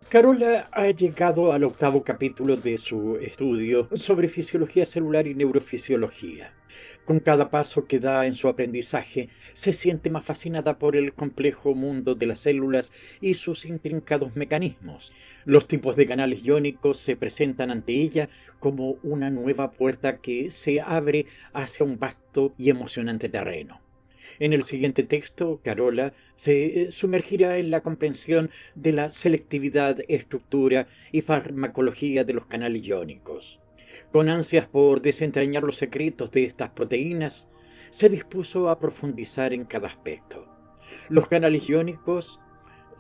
Carola ha llegado al octavo capítulo de su estudio sobre fisiología celular y neurofisiología. Con cada paso que da en su aprendizaje, se siente más fascinada por el complejo mundo de las células y sus intrincados mecanismos. Los tipos de canales iónicos se presentan ante ella como una nueva puerta que se abre hacia un vasto y emocionante terreno. En el siguiente texto, Carola se sumergirá en la comprensión de la selectividad, estructura y farmacología de los canales iónicos. Con ansias por desentrañar los secretos de estas proteínas, se dispuso a profundizar en cada aspecto. Los canales iónicos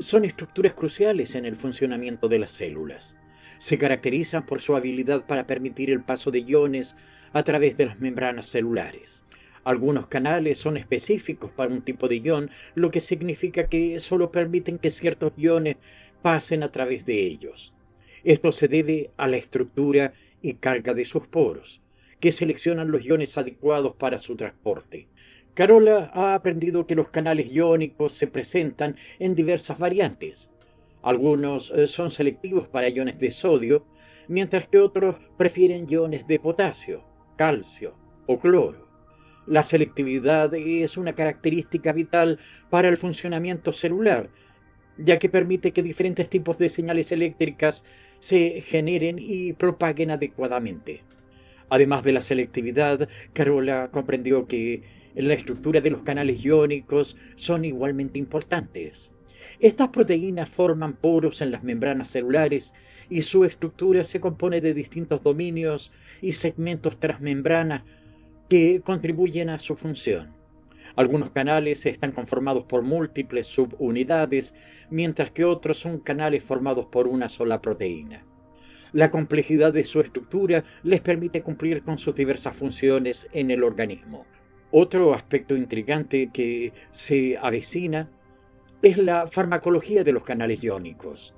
son estructuras cruciales en el funcionamiento de las células. Se caracterizan por su habilidad para permitir el paso de iones a través de las membranas celulares. Algunos canales son específicos para un tipo de ion, lo que significa que solo permiten que ciertos iones pasen a través de ellos. Esto se debe a la estructura y carga de sus poros, que seleccionan los iones adecuados para su transporte. Carola ha aprendido que los canales iónicos se presentan en diversas variantes. Algunos son selectivos para iones de sodio, mientras que otros prefieren iones de potasio, calcio o cloro. La selectividad es una característica vital para el funcionamiento celular, ya que permite que diferentes tipos de señales eléctricas se generen y propaguen adecuadamente. Además de la selectividad, Carola comprendió que la estructura de los canales iónicos son igualmente importantes. Estas proteínas forman poros en las membranas celulares y su estructura se compone de distintos dominios y segmentos transmembrana que contribuyen a su función. Algunos canales están conformados por múltiples subunidades, mientras que otros son canales formados por una sola proteína. La complejidad de su estructura les permite cumplir con sus diversas funciones en el organismo. Otro aspecto intrigante que se avecina es la farmacología de los canales iónicos.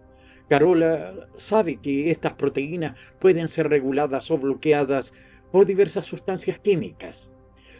Carola sabe que estas proteínas pueden ser reguladas o bloqueadas por diversas sustancias químicas.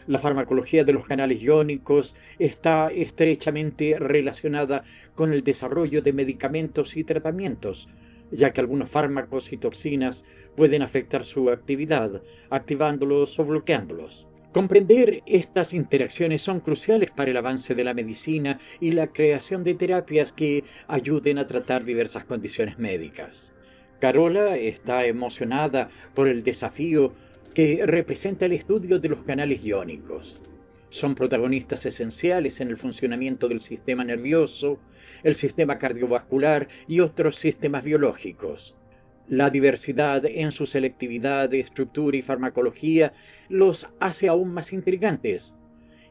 La farmacología de los canales iónicos está estrechamente relacionada con el desarrollo de medicamentos y tratamientos, ya que algunos fármacos y toxinas pueden afectar su actividad, activándolos o bloqueándolos. Comprender estas interacciones son cruciales para el avance de la medicina y la creación de terapias que ayuden a tratar diversas condiciones médicas. Carola está emocionada por el desafío que representa el estudio de los canales iónicos. Son protagonistas esenciales en el funcionamiento del sistema nervioso, el sistema cardiovascular y otros sistemas biológicos. La diversidad en su selectividad, estructura y farmacología los hace aún más intrigantes,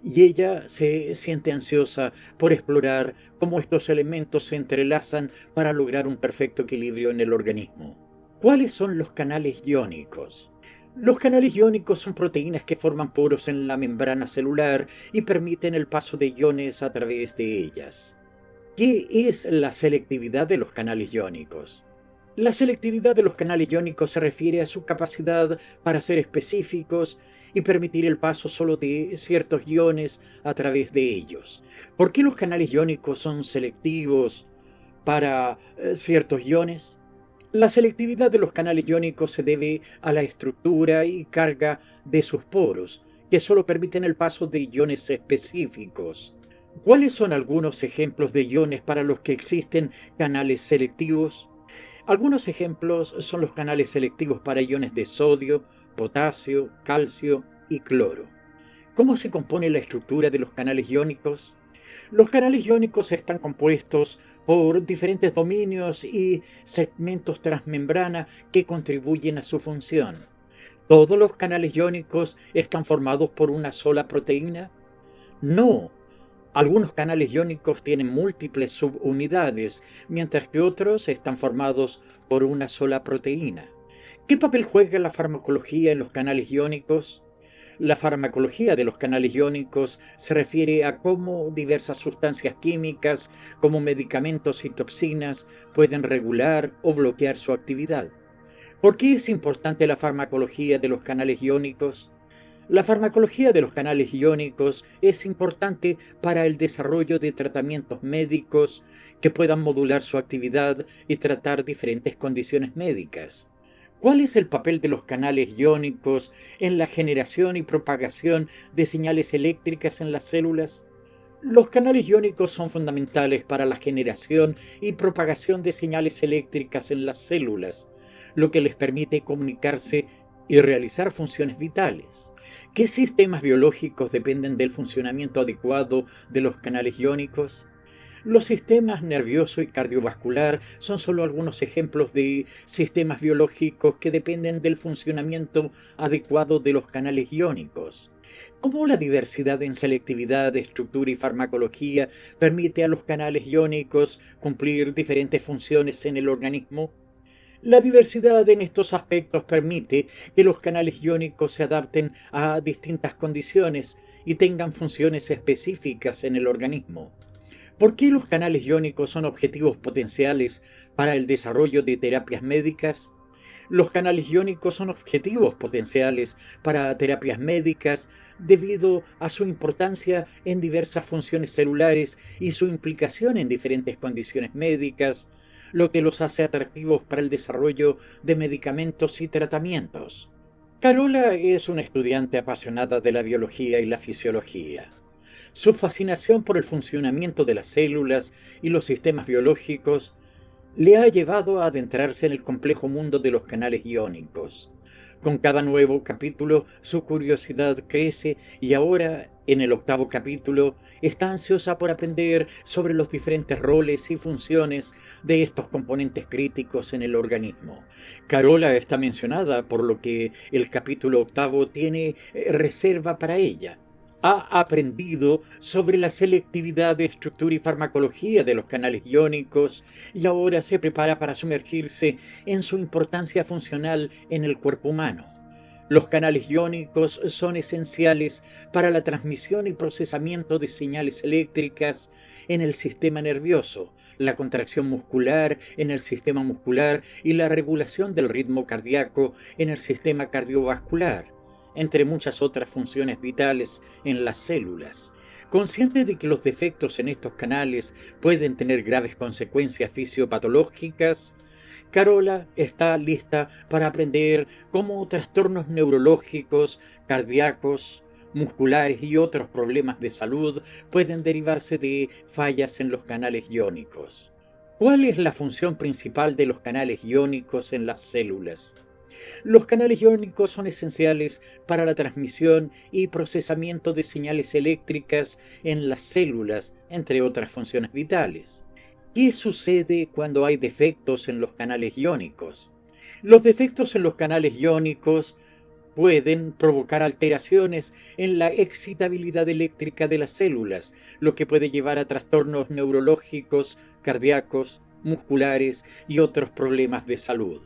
y ella se siente ansiosa por explorar cómo estos elementos se entrelazan para lograr un perfecto equilibrio en el organismo. ¿Cuáles son los canales iónicos? Los canales iónicos son proteínas que forman poros en la membrana celular y permiten el paso de iones a través de ellas. ¿Qué es la selectividad de los canales iónicos? La selectividad de los canales iónicos se refiere a su capacidad para ser específicos y permitir el paso solo de ciertos iones a través de ellos. ¿Por qué los canales iónicos son selectivos para ciertos iones? La selectividad de los canales iónicos se debe a la estructura y carga de sus poros, que solo permiten el paso de iones específicos. ¿Cuáles son algunos ejemplos de iones para los que existen canales selectivos? Algunos ejemplos son los canales selectivos para iones de sodio, potasio, calcio y cloro. ¿Cómo se compone la estructura de los canales iónicos? Los canales iónicos están compuestos por diferentes dominios y segmentos transmembrana que contribuyen a su función. ¿Todos los canales iónicos están formados por una sola proteína? No. Algunos canales iónicos tienen múltiples subunidades, mientras que otros están formados por una sola proteína. ¿Qué papel juega la farmacología en los canales iónicos? La farmacología de los canales iónicos se refiere a cómo diversas sustancias químicas, como medicamentos y toxinas, pueden regular o bloquear su actividad. ¿Por qué es importante la farmacología de los canales iónicos? La farmacología de los canales iónicos es importante para el desarrollo de tratamientos médicos que puedan modular su actividad y tratar diferentes condiciones médicas. ¿Cuál es el papel de los canales iónicos en la generación y propagación de señales eléctricas en las células? Los canales iónicos son fundamentales para la generación y propagación de señales eléctricas en las células, lo que les permite comunicarse y realizar funciones vitales. ¿Qué sistemas biológicos dependen del funcionamiento adecuado de los canales iónicos? Los sistemas nervioso y cardiovascular son solo algunos ejemplos de sistemas biológicos que dependen del funcionamiento adecuado de los canales iónicos. ¿Cómo la diversidad en selectividad, estructura y farmacología permite a los canales iónicos cumplir diferentes funciones en el organismo? La diversidad en estos aspectos permite que los canales iónicos se adapten a distintas condiciones y tengan funciones específicas en el organismo. ¿Por qué los canales iónicos son objetivos potenciales para el desarrollo de terapias médicas? Los canales iónicos son objetivos potenciales para terapias médicas debido a su importancia en diversas funciones celulares y su implicación en diferentes condiciones médicas, lo que los hace atractivos para el desarrollo de medicamentos y tratamientos. Carola es una estudiante apasionada de la biología y la fisiología. Su fascinación por el funcionamiento de las células y los sistemas biológicos le ha llevado a adentrarse en el complejo mundo de los canales iónicos. Con cada nuevo capítulo, su curiosidad crece y ahora, en el 8º capítulo, está ansiosa por aprender sobre los diferentes roles y funciones de estos componentes críticos en el organismo. Carola está mencionada, por lo que el capítulo 8 tiene reserva para ella. Ha aprendido sobre la selectividad, estructura y farmacología de los canales iónicos y ahora se prepara para sumergirse en su importancia funcional en el cuerpo humano. Los canales iónicos son esenciales para la transmisión y procesamiento de señales eléctricas en el sistema nervioso, la contracción muscular en el sistema muscular y la regulación del ritmo cardíaco en el sistema cardiovascular, entre muchas otras funciones vitales en las células. Consciente de que los defectos en estos canales pueden tener graves consecuencias fisiopatológicas, Carola está lista para aprender cómo trastornos neurológicos, cardíacos, musculares y otros problemas de salud pueden derivarse de fallas en los canales iónicos. ¿Cuál es la función principal de los canales iónicos en las células? Los canales iónicos son esenciales para la transmisión y procesamiento de señales eléctricas en las células, entre otras funciones vitales. ¿Qué sucede cuando hay defectos en los canales iónicos? Los defectos en los canales iónicos pueden provocar alteraciones en la excitabilidad eléctrica de las células, lo que puede llevar a trastornos neurológicos, cardíacos, musculares y otros problemas de salud.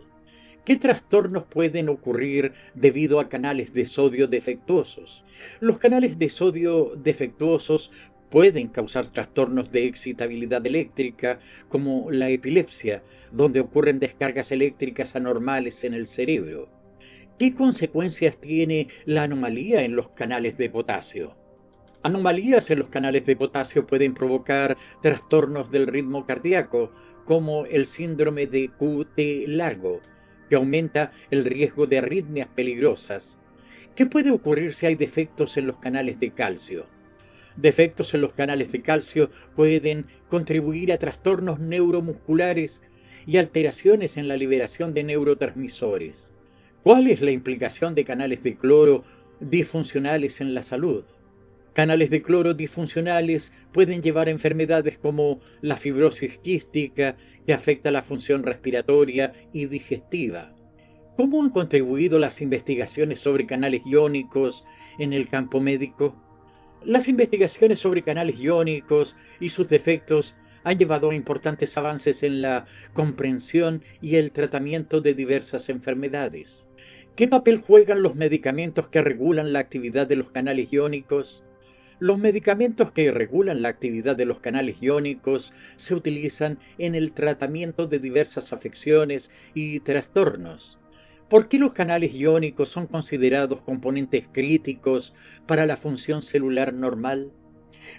¿Qué trastornos pueden ocurrir debido a canales de sodio defectuosos? Los canales de sodio defectuosos pueden causar trastornos de excitabilidad eléctrica, como la epilepsia, donde ocurren descargas eléctricas anormales en el cerebro. ¿Qué consecuencias tiene la anomalía en los canales de potasio? Anomalías en los canales de potasio pueden provocar trastornos del ritmo cardíaco, como el síndrome de QT largo, que aumenta el riesgo de arritmias peligrosas. ¿Qué puede ocurrir si hay defectos en los canales de calcio? Defectos en los canales de calcio pueden contribuir a trastornos neuromusculares y alteraciones en la liberación de neurotransmisores. ¿Cuál es la implicación de canales de cloro disfuncionales en la salud? Canales de cloro disfuncionales pueden llevar a enfermedades como la fibrosis quística, que afecta la función respiratoria y digestiva. ¿Cómo han contribuido las investigaciones sobre canales iónicos en el campo médico? Las investigaciones sobre canales iónicos y sus defectos han llevado a importantes avances en la comprensión y el tratamiento de diversas enfermedades. ¿Qué papel juegan los medicamentos que regulan la actividad de los canales iónicos? Los medicamentos que regulan la actividad de los canales iónicos se utilizan en el tratamiento de diversas afecciones y trastornos. ¿Por qué los canales iónicos son considerados componentes críticos para la función celular normal?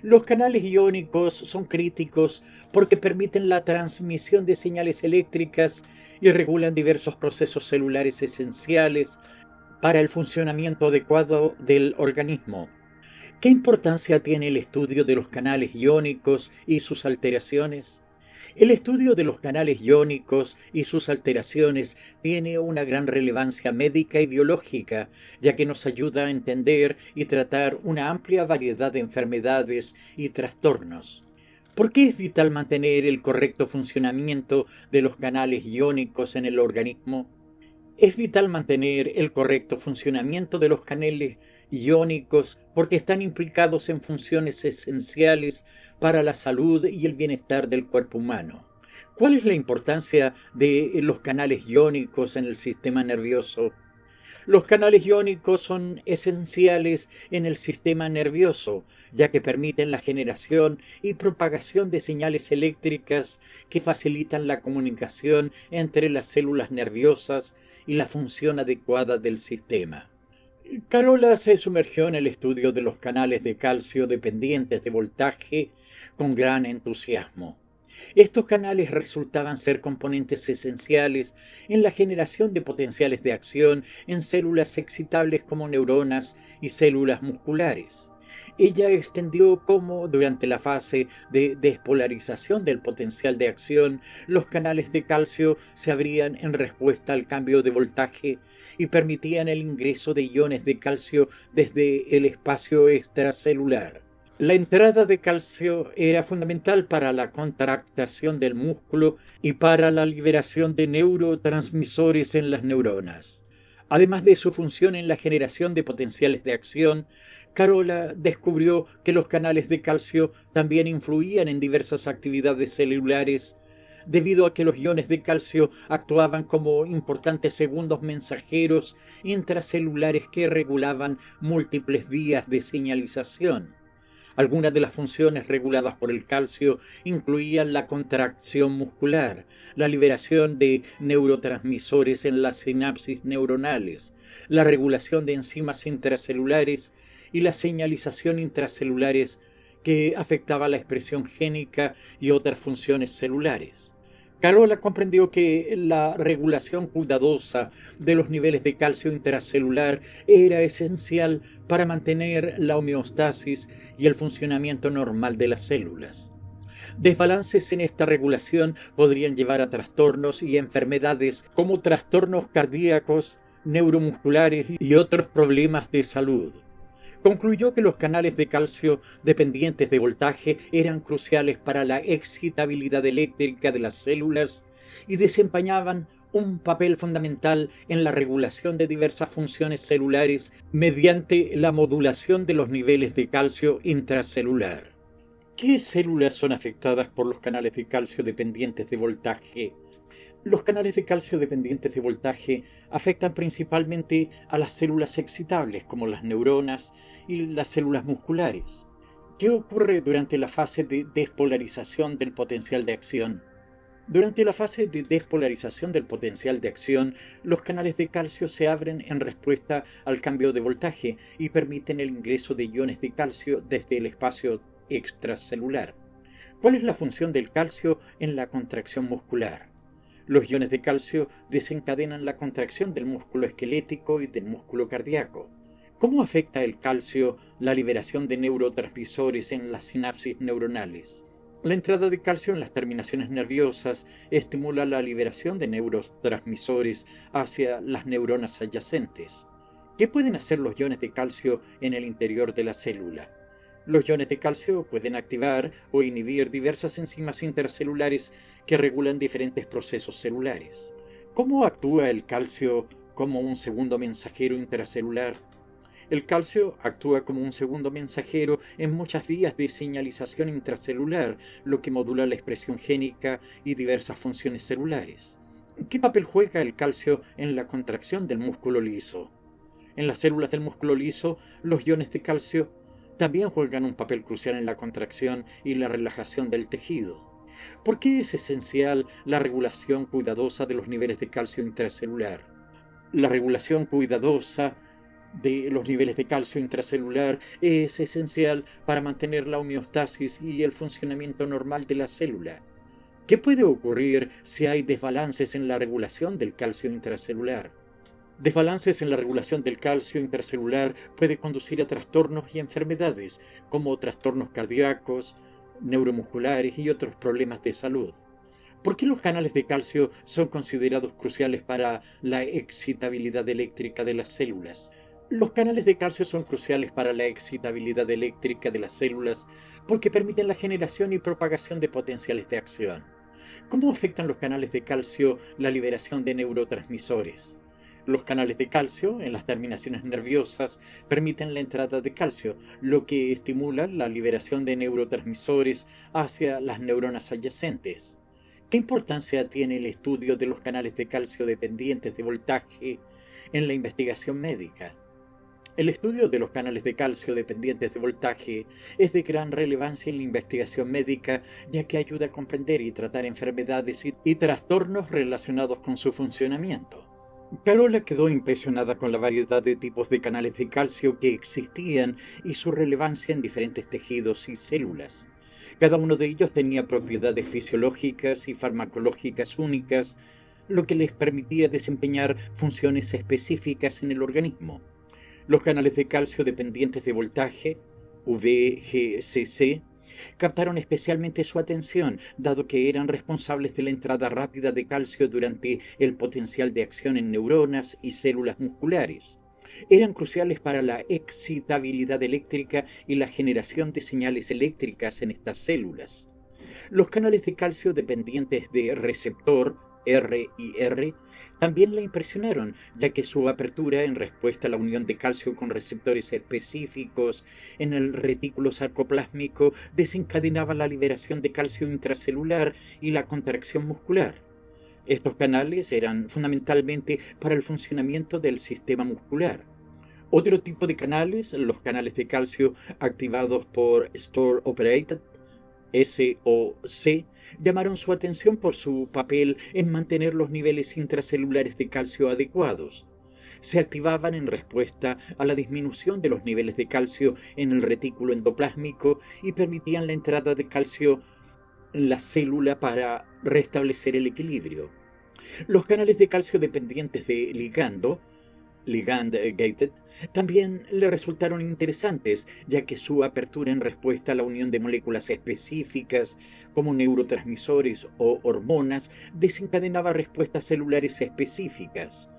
Los canales iónicos son críticos porque permiten la transmisión de señales eléctricas y regulan diversos procesos celulares esenciales para el funcionamiento adecuado del organismo. ¿Qué importancia tiene el estudio de los canales iónicos y sus alteraciones? El estudio de los canales iónicos y sus alteraciones tiene una gran relevancia médica y biológica, ya que nos ayuda a entender y tratar una amplia variedad de enfermedades y trastornos. ¿Por qué es vital mantener el correcto funcionamiento de los canales iónicos en el organismo? Es vital mantener el correcto funcionamiento de los canales iónicos porque están implicados en funciones esenciales para la salud y el bienestar del cuerpo humano. ¿Cuál es la importancia de los canales iónicos en el sistema nervioso? Los canales iónicos son esenciales en el sistema nervioso, ya que permiten la generación y propagación de señales eléctricas que facilitan la comunicación entre las células nerviosas y la función adecuada del sistema. Carola se sumergió en el estudio de los canales de calcio dependientes de voltaje con gran entusiasmo. Estos canales resultaban ser componentes esenciales en la generación de potenciales de acción en células excitables como neuronas y células musculares. Ella extendió cómo, durante la fase de despolarización del potencial de acción, los canales de calcio se abrían en respuesta al cambio de voltaje y permitían el ingreso de iones de calcio desde el espacio extracelular. La entrada de calcio era fundamental para la contractación del músculo y para la liberación de neurotransmisores en las neuronas. Además de su función en la generación de potenciales de acción, Carola descubrió que los canales de calcio también influían en diversas actividades celulares, debido a que los iones de calcio actuaban como importantes segundos mensajeros intracelulares que regulaban múltiples vías de señalización. Algunas de las funciones reguladas por el calcio incluían la contracción muscular, la liberación de neurotransmisores en las sinapsis neuronales, la regulación de enzimas intracelulares y la señalización intracelulares que afectaba la expresión génica y otras funciones celulares. Carola comprendió que la regulación cuidadosa de los niveles de calcio intracelular era esencial para mantener la homeostasis y el funcionamiento normal de las células. Desbalances en esta regulación podrían llevar a trastornos y enfermedades como trastornos cardíacos, neuromusculares y otros problemas de salud. Concluyó que los canales de calcio dependientes de voltaje eran cruciales para la excitabilidad eléctrica de las células y desempeñaban un papel fundamental en la regulación de diversas funciones celulares mediante la modulación de los niveles de calcio intracelular. ¿Qué células son afectadas por los canales de calcio dependientes de voltaje? Los canales de calcio dependientes de voltaje afectan principalmente a las células excitables, como las neuronas y las células musculares. ¿Qué ocurre durante la fase de despolarización del potencial de acción? Durante la fase de despolarización del potencial de acción, los canales de calcio se abren en respuesta al cambio de voltaje y permiten el ingreso de iones de calcio desde el espacio extracelular. ¿Cuál es la función del calcio en la contracción muscular? Los iones de calcio desencadenan la contracción del músculo esquelético y del músculo cardíaco. ¿Cómo afecta el calcio la liberación de neurotransmisores en las sinapsis neuronales? La entrada de calcio en las terminaciones nerviosas estimula la liberación de neurotransmisores hacia las neuronas adyacentes. ¿Qué pueden hacer los iones de calcio en el interior de la célula? Los iones de calcio pueden activar o inhibir diversas enzimas intracelulares que regulan diferentes procesos celulares. ¿Cómo actúa el calcio como un segundo mensajero intracelular? El calcio actúa como un segundo mensajero en muchas vías de señalización intracelular, lo que modula la expresión génica y diversas funciones celulares. ¿Qué papel juega el calcio en la contracción del músculo liso? En las células del músculo liso, los iones de calcio también juegan un papel crucial en la contracción y la relajación del tejido. ¿Por qué es esencial la regulación cuidadosa de los niveles de calcio intracelular? La regulación cuidadosa de los niveles de calcio intracelular es esencial para mantener la homeostasis y el funcionamiento normal de la célula. ¿Qué puede ocurrir si hay desbalances en la regulación del calcio intracelular? Desbalances en la regulación del calcio intracelular puede conducir a trastornos y enfermedades, como trastornos cardíacos, neuromusculares y otros problemas de salud. ¿Por qué los canales de calcio son considerados cruciales para la excitabilidad eléctrica de las células? Los canales de calcio son cruciales para la excitabilidad eléctrica de las células porque permiten la generación y propagación de potenciales de acción. ¿Cómo afectan los canales de calcio la liberación de neurotransmisores? Los canales de calcio en las terminaciones nerviosas permiten la entrada de calcio, lo que estimula la liberación de neurotransmisores hacia las neuronas adyacentes. ¿Qué importancia tiene el estudio de los canales de calcio dependientes de voltaje en la investigación médica? El estudio de los canales de calcio dependientes de voltaje es de gran relevancia en la investigación médica, ya que ayuda a comprender y tratar enfermedades y trastornos relacionados con su funcionamiento. Carola quedó impresionada con la variedad de tipos de canales de calcio que existían y su relevancia en diferentes tejidos y células. Cada uno de ellos tenía propiedades fisiológicas y farmacológicas únicas, lo que les permitía desempeñar funciones específicas en el organismo. Los canales de calcio dependientes de voltaje, VGCC, captaron especialmente su atención, dado que eran responsables de la entrada rápida de calcio durante el potencial de acción en neuronas y células musculares. Eran cruciales para la excitabilidad eléctrica y la generación de señales eléctricas en estas células. Los canales de calcio dependientes de receptor, RIR, también la impresionaron, ya que su apertura en respuesta a la unión de calcio con receptores específicos en el retículo sarcoplásmico desencadenaba la liberación de calcio intracelular y la contracción muscular. Estos canales eran fundamentalmente para el funcionamiento del sistema muscular. Otro tipo de canales, los canales de calcio activados por Store Operated, SOC, llamaron su atención por su papel en mantener los niveles intracelulares de calcio adecuados. Se activaban en respuesta a la disminución de los niveles de calcio en el retículo endoplásmico y permitían la entrada de calcio en la célula para restablecer el equilibrio. Los canales de calcio dependientes de ligand-gated, también le resultaron interesantes, ya que su apertura en respuesta a la unión de moléculas específicas como neurotransmisores o hormonas desencadenaba respuestas celulares específicas.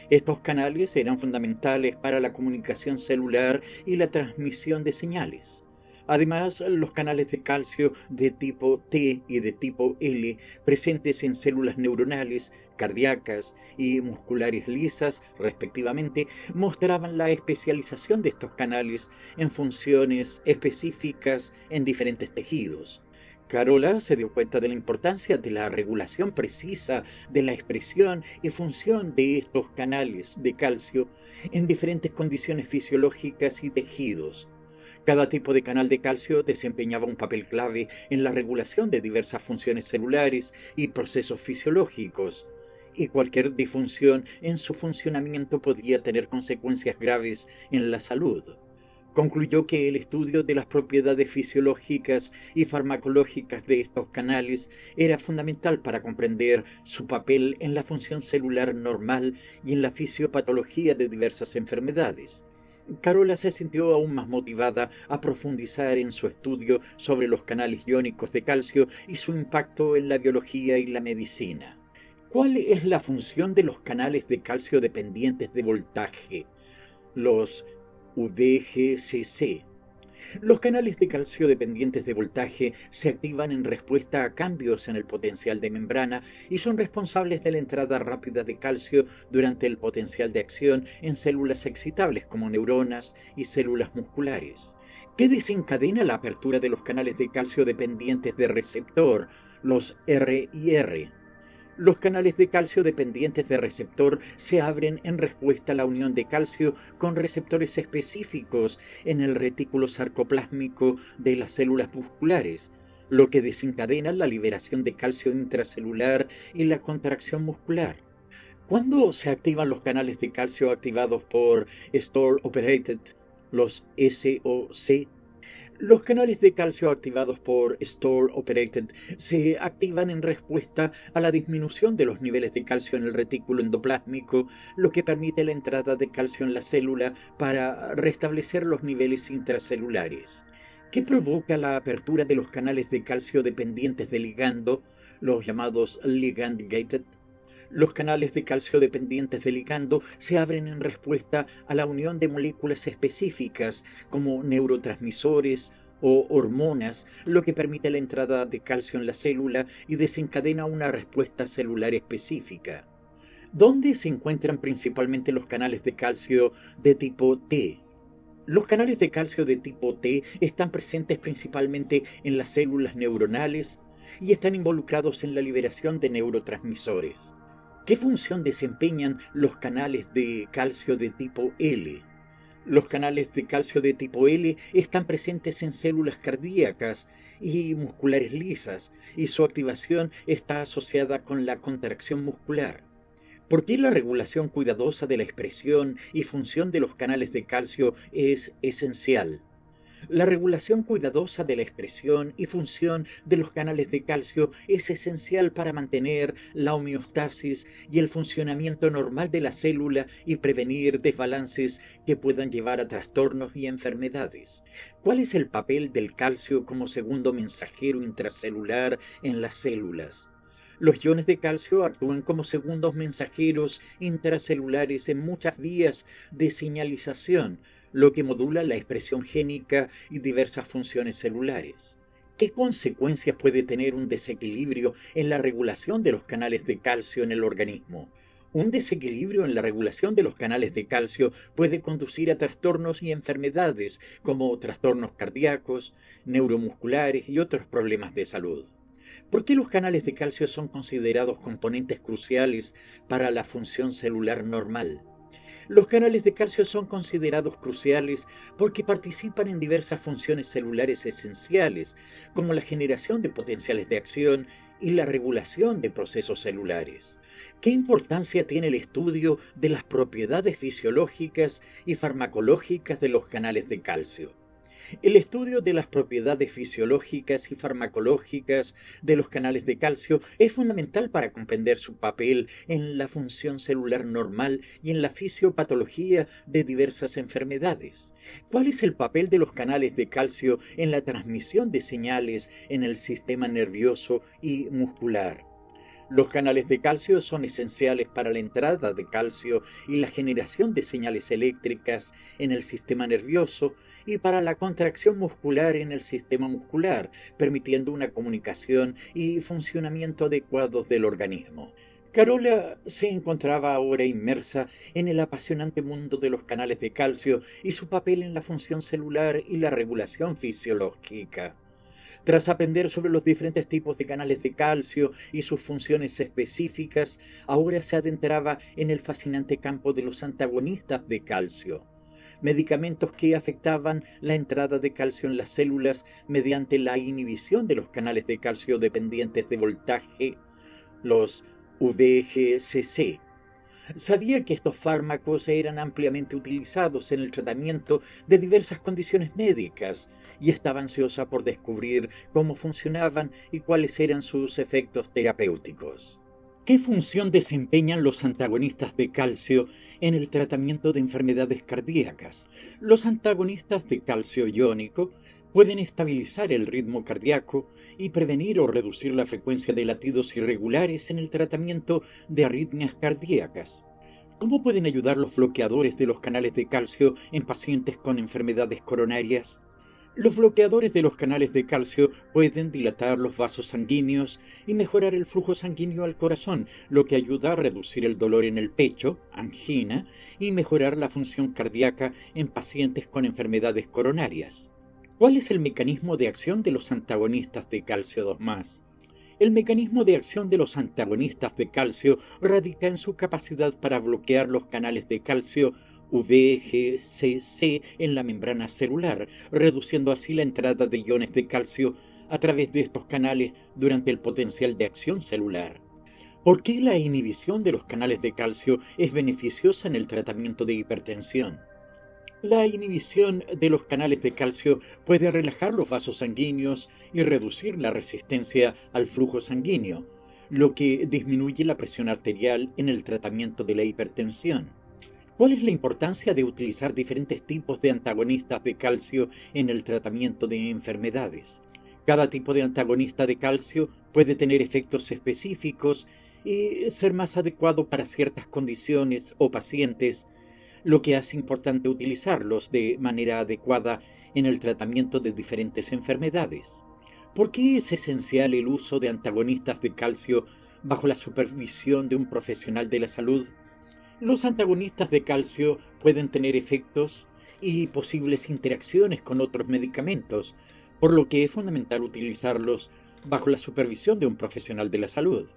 Estos canales eran fundamentales para la comunicación celular y la transmisión de señales. Además, los canales de calcio de tipo T y de tipo L, presentes en células neuronales, cardíacas y musculares lisas, respectivamente, mostraban la especialización de estos canales en funciones específicas en diferentes tejidos. Carola se dio cuenta de la importancia de la regulación precisa de la expresión y función de estos canales de calcio en diferentes condiciones fisiológicas y tejidos. Cada tipo de canal de calcio desempeñaba un papel clave en la regulación de diversas funciones celulares y procesos fisiológicos, y cualquier disfunción en su funcionamiento podía tener consecuencias graves en la salud. Concluyó que el estudio de las propiedades fisiológicas y farmacológicas de estos canales era fundamental para comprender su papel en la función celular normal y en la fisiopatología de diversas enfermedades. Carola se sintió aún más motivada a profundizar en su estudio sobre los canales iónicos de calcio y su impacto en la biología y la medicina. ¿Cuál es la función de los canales de calcio dependientes de voltaje, los VGCC? Los canales de calcio dependientes de voltaje se activan en respuesta a cambios en el potencial de membrana y son responsables de la entrada rápida de calcio durante el potencial de acción en células excitables como neuronas y células musculares. ¿Qué desencadena la apertura de los canales de calcio dependientes de receptor, los RIR? Los canales de calcio dependientes de receptor se abren en respuesta a la unión de calcio con receptores específicos en el retículo sarcoplásmico de las células musculares, lo que desencadena la liberación de calcio intracelular y la contracción muscular. ¿Cuándo se activan los canales de calcio activados por Store Operated, los SOC? Los canales de calcio activados por Store Operated se activan en respuesta a la disminución de los niveles de calcio en el retículo endoplásmico, lo que permite la entrada de calcio en la célula para restablecer los niveles intracelulares. ¿Qué provoca la apertura de los canales de calcio dependientes de ligando, los llamados ligand-gated? Los canales de calcio dependientes de ligando se abren en respuesta a la unión de moléculas específicas como neurotransmisores o hormonas, lo que permite la entrada de calcio en la célula y desencadena una respuesta celular específica. ¿Dónde se encuentran principalmente los canales de calcio de tipo T? Los canales de calcio de tipo T están presentes principalmente en las células neuronales y están involucrados en la liberación de neurotransmisores. ¿Qué función desempeñan los canales de calcio de tipo L? Los canales de calcio de tipo L están presentes en células cardíacas y musculares lisas, y su activación está asociada con la contracción muscular. ¿Por qué la regulación cuidadosa de la expresión y función de los canales de calcio es esencial? La regulación cuidadosa de la expresión y función de los canales de calcio es esencial para mantener la homeostasis y el funcionamiento normal de la célula y prevenir desbalances que puedan llevar a trastornos y enfermedades. ¿Cuál es el papel del calcio como segundo mensajero intracelular en las células? Los iones de calcio actúan como segundos mensajeros intracelulares en muchas vías de señalización, lo que modula la expresión génica y diversas funciones celulares. ¿Qué consecuencias puede tener un desequilibrio en la regulación de los canales de calcio en el organismo? Un desequilibrio en la regulación de los canales de calcio puede conducir a trastornos y enfermedades como trastornos cardíacos, neuromusculares y otros problemas de salud. ¿Por qué los canales de calcio son considerados componentes cruciales para la función celular normal? Los canales de calcio son considerados cruciales porque participan en diversas funciones celulares esenciales, como la generación de potenciales de acción y la regulación de procesos celulares. ¿Qué importancia tiene el estudio de las propiedades fisiológicas y farmacológicas de los canales de calcio? El estudio de las propiedades fisiológicas y farmacológicas de los canales de calcio es fundamental para comprender su papel en la función celular normal y en la fisiopatología de diversas enfermedades. ¿Cuál es el papel de los canales de calcio en la transmisión de señales en el sistema nervioso y muscular? Los canales de calcio son esenciales para la entrada de calcio y la generación de señales eléctricas en el sistema nervioso y para la contracción muscular en el sistema muscular, permitiendo una comunicación y funcionamiento adecuados del organismo. Carola se encontraba ahora inmersa en el apasionante mundo de los canales de calcio y su papel en la función celular y la regulación fisiológica. Tras aprender sobre los diferentes tipos de canales de calcio y sus funciones específicas, ahora se adentraba en el fascinante campo de los antagonistas de calcio, medicamentos que afectaban la entrada de calcio en las células mediante la inhibición de los canales de calcio dependientes de voltaje, los VGCC. Sabía que estos fármacos eran ampliamente utilizados en el tratamiento de diversas condiciones médicas y estaba ansiosa por descubrir cómo funcionaban y cuáles eran sus efectos terapéuticos. ¿Qué función desempeñan los antagonistas de calcio en el tratamiento de enfermedades cardíacas? Los antagonistas de calcio iónico pueden estabilizar el ritmo cardíaco y prevenir o reducir la frecuencia de latidos irregulares en el tratamiento de arritmias cardíacas. ¿Cómo pueden ayudar los bloqueadores de los canales de calcio en pacientes con enfermedades coronarias? Los bloqueadores de los canales de calcio pueden dilatar los vasos sanguíneos y mejorar el flujo sanguíneo al corazón, lo que ayuda a reducir el dolor en el pecho, angina, y mejorar la función cardíaca en pacientes con enfermedades coronarias. ¿Cuál es el mecanismo de acción de los antagonistas de calcio 2+? El mecanismo de acción de los antagonistas de calcio radica en su capacidad para bloquear los canales de calcio VGCC en la membrana celular, reduciendo así la entrada de iones de calcio a través de estos canales durante el potencial de acción celular. ¿Por qué la inhibición de los canales de calcio es beneficiosa en el tratamiento de hipertensión? La inhibición de los canales de calcio puede relajar los vasos sanguíneos y reducir la resistencia al flujo sanguíneo, lo que disminuye la presión arterial en el tratamiento de la hipertensión. ¿Cuál es la importancia de utilizar diferentes tipos de antagonistas de calcio en el tratamiento de enfermedades? Cada tipo de antagonista de calcio puede tener efectos específicos y ser más adecuado para ciertas condiciones o pacientes, lo que hace importante utilizarlos de manera adecuada en el tratamiento de diferentes enfermedades. ¿Por qué es esencial el uso de antagonistas de calcio bajo la supervisión de un profesional de la salud? Los antagonistas de calcio pueden tener efectos y posibles interacciones con otros medicamentos, por lo que es fundamental utilizarlos bajo la supervisión de un profesional de la salud.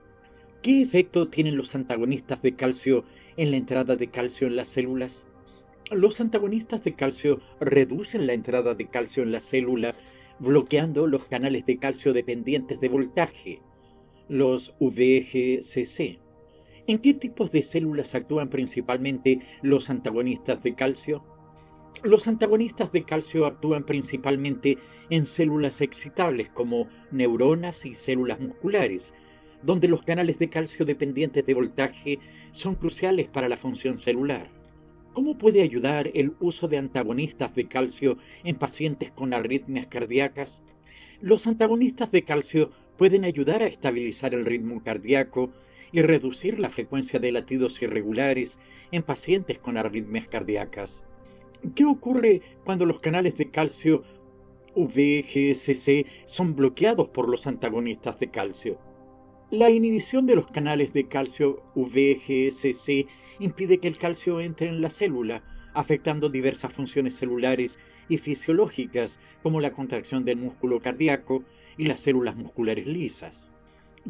¿Qué efecto tienen los antagonistas de calcio en la entrada de calcio en las células? Los antagonistas de calcio reducen la entrada de calcio en la célula, bloqueando los canales de calcio dependientes de voltaje, los VGCC. ¿En qué tipos de células actúan principalmente los antagonistas de calcio? Los antagonistas de calcio actúan principalmente en células excitables como neuronas y células musculares, donde los canales de calcio dependientes de voltaje son cruciales para la función celular. ¿Cómo puede ayudar el uso de antagonistas de calcio en pacientes con arritmias cardíacas? Los antagonistas de calcio pueden ayudar a estabilizar el ritmo cardíaco y reducir la frecuencia de latidos irregulares en pacientes con arritmias cardíacas. ¿Qué ocurre cuando los canales de calcio VGCC son bloqueados por los antagonistas de calcio? La inhibición de los canales de calcio VGCC impide que el calcio entre en la célula, afectando diversas funciones celulares y fisiológicas, como la contracción del músculo cardíaco y las células musculares lisas.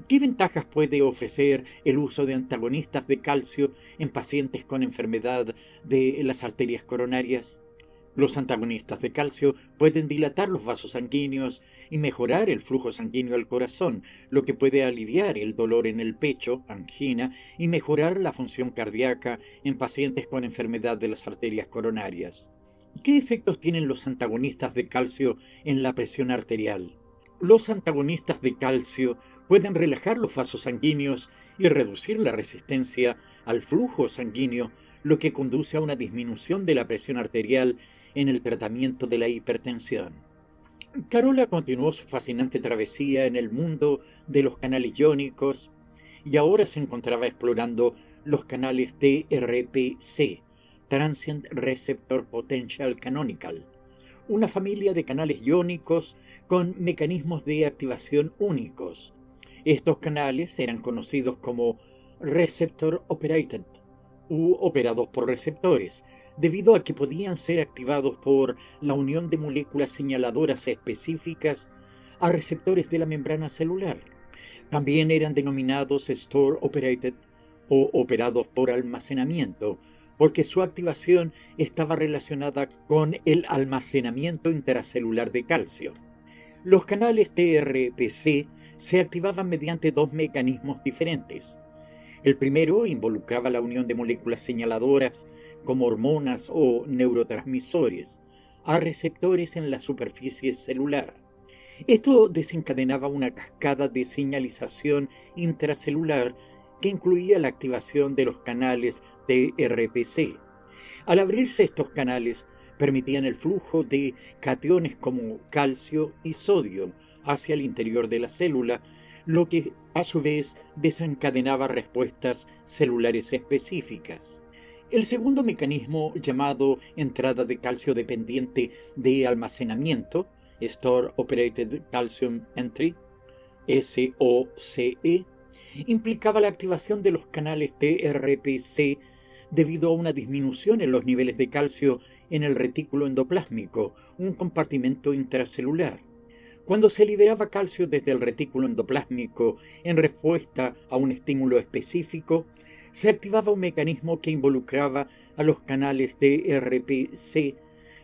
¿Qué ventajas puede ofrecer el uso de antagonistas de calcio en pacientes con enfermedad de las arterias coronarias? Los antagonistas de calcio pueden dilatar los vasos sanguíneos y mejorar el flujo sanguíneo al corazón, lo que puede aliviar el dolor en el pecho, angina, y mejorar la función cardíaca en pacientes con enfermedad de las arterias coronarias. ¿Qué efectos tienen los antagonistas de calcio en la presión arterial? Los antagonistas de calcio pueden relajar los vasos sanguíneos y reducir la resistencia al flujo sanguíneo, lo que conduce a una disminución de la presión arterial en el tratamiento de la hipertensión. Carola continuó su fascinante travesía en el mundo de los canales iónicos y ahora se encontraba explorando los canales TRPC, Transient Receptor Potential Canonical, una familia de canales iónicos con mecanismos de activación únicos. Estos canales eran conocidos como Receptor Operated u operados por receptores, debido a que podían ser activados por la unión de moléculas señaladoras específicas a receptores de la membrana celular. También eran denominados Store Operated o operados por almacenamiento, porque su activación estaba relacionada con el almacenamiento intracelular de calcio. Los canales TRPC se activaban mediante dos mecanismos diferentes. El primero involucraba la unión de moléculas señaladoras, como hormonas o neurotransmisores, a receptores en la superficie celular. Esto desencadenaba una cascada de señalización intracelular que incluía la activación de los canales TRPC. Al abrirse estos canales, permitían el flujo de cationes como calcio y sodio hacia el interior de la célula, lo que a su vez desencadenaba respuestas celulares específicas. El segundo mecanismo, llamado entrada de calcio dependiente de almacenamiento, Store Operated Calcium Entry, SOCE, implicaba la activación de los canales TRPC debido a una disminución en los niveles de calcio en el retículo endoplásmico, un compartimento intracelular. Cuando se liberaba calcio desde el retículo endoplásmico en respuesta a un estímulo específico, se activaba un mecanismo que involucraba a los canales TRPC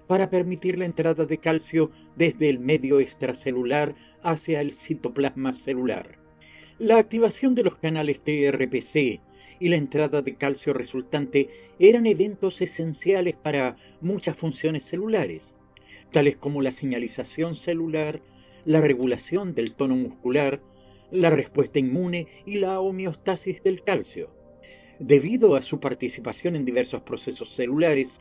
para permitir la entrada de calcio desde el medio extracelular hacia el citoplasma celular. La activación de los canales TRPC y la entrada de calcio resultante eran eventos esenciales para muchas funciones celulares, tales como la señalización celular, la regulación del tono muscular, la respuesta inmune y la homeostasis del calcio. Debido a su participación en diversos procesos celulares,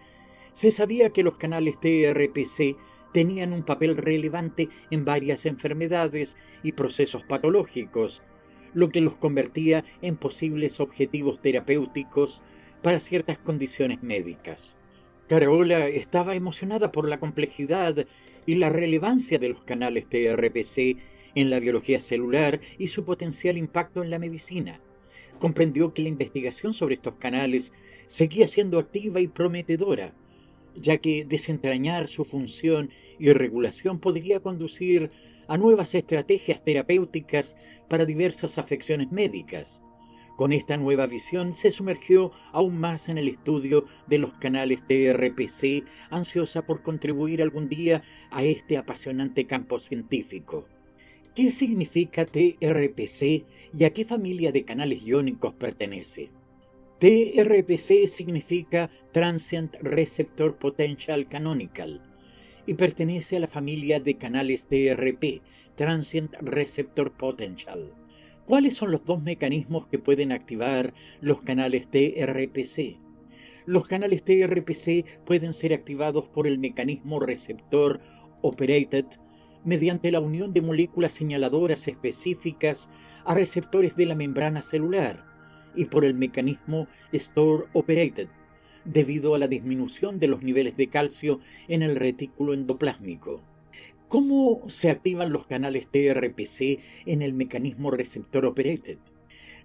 se sabía que los canales TRPC tenían un papel relevante en varias enfermedades y procesos patológicos, lo que los convertía en posibles objetivos terapéuticos para ciertas condiciones médicas. Carola estaba emocionada por la complejidad y la relevancia de los canales TRPC en la biología celular y su potencial impacto en la medicina. Comprendió que la investigación sobre estos canales seguía siendo activa y prometedora, ya que desentrañar su función y regulación podría conducir a nuevas estrategias terapéuticas para diversas afecciones médicas. Con esta nueva visión se sumergió aún más en el estudio de los canales TRPC, ansiosa por contribuir algún día a este apasionante campo científico. ¿Qué significa TRPC y a qué familia de canales iónicos pertenece? TRPC significa Transient Receptor Potential Canonical y pertenece a la familia de canales TRP, Transient Receptor Potential. ¿Cuáles son los dos mecanismos que pueden activar los canales TRPC? Los canales TRPC pueden ser activados por el mecanismo receptor operated mediante la unión de moléculas señaladoras específicas a receptores de la membrana celular y por el mecanismo store operated debido a la disminución de los niveles de calcio en el retículo endoplásmico. ¿Cómo se activan los canales TRPC en el mecanismo receptor operated?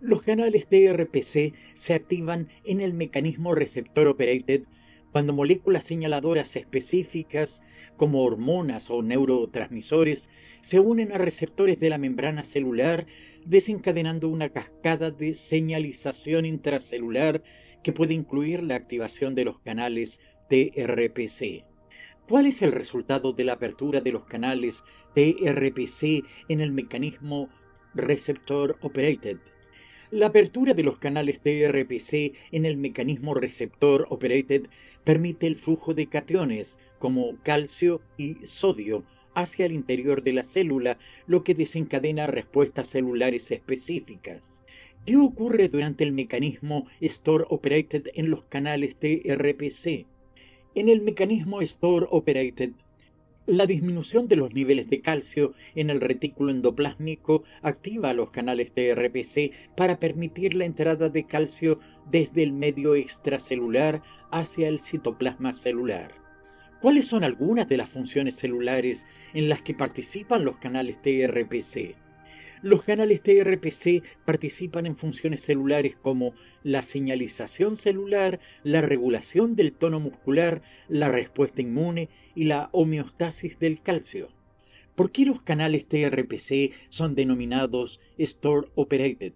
Los canales TRPC se activan en el mecanismo receptor operated cuando moléculas señaladoras específicas como hormonas o neurotransmisores se unen a receptores de la membrana celular, desencadenando una cascada de señalización intracelular que puede incluir la activación de los canales TRPC. ¿Cuál es el resultado de la apertura de los canales TRPC en el mecanismo receptor operated? La apertura de los canales TRPC en el mecanismo receptor operated permite el flujo de cationes como calcio y sodio hacia el interior de la célula, lo que desencadena respuestas celulares específicas. ¿Qué ocurre durante el mecanismo store operated en los canales TRPC? En el mecanismo store operated, la disminución de los niveles de calcio en el retículo endoplásmico activa los canales TRPC para permitir la entrada de calcio desde el medio extracelular hacia el citoplasma celular. ¿Cuáles son algunas de las funciones celulares en las que participan los canales TRPC? Los canales TRPC participan en funciones celulares como la señalización celular, la regulación del tono muscular, la respuesta inmune y la homeostasis del calcio. ¿Por qué los canales TRPC son denominados Store Operated?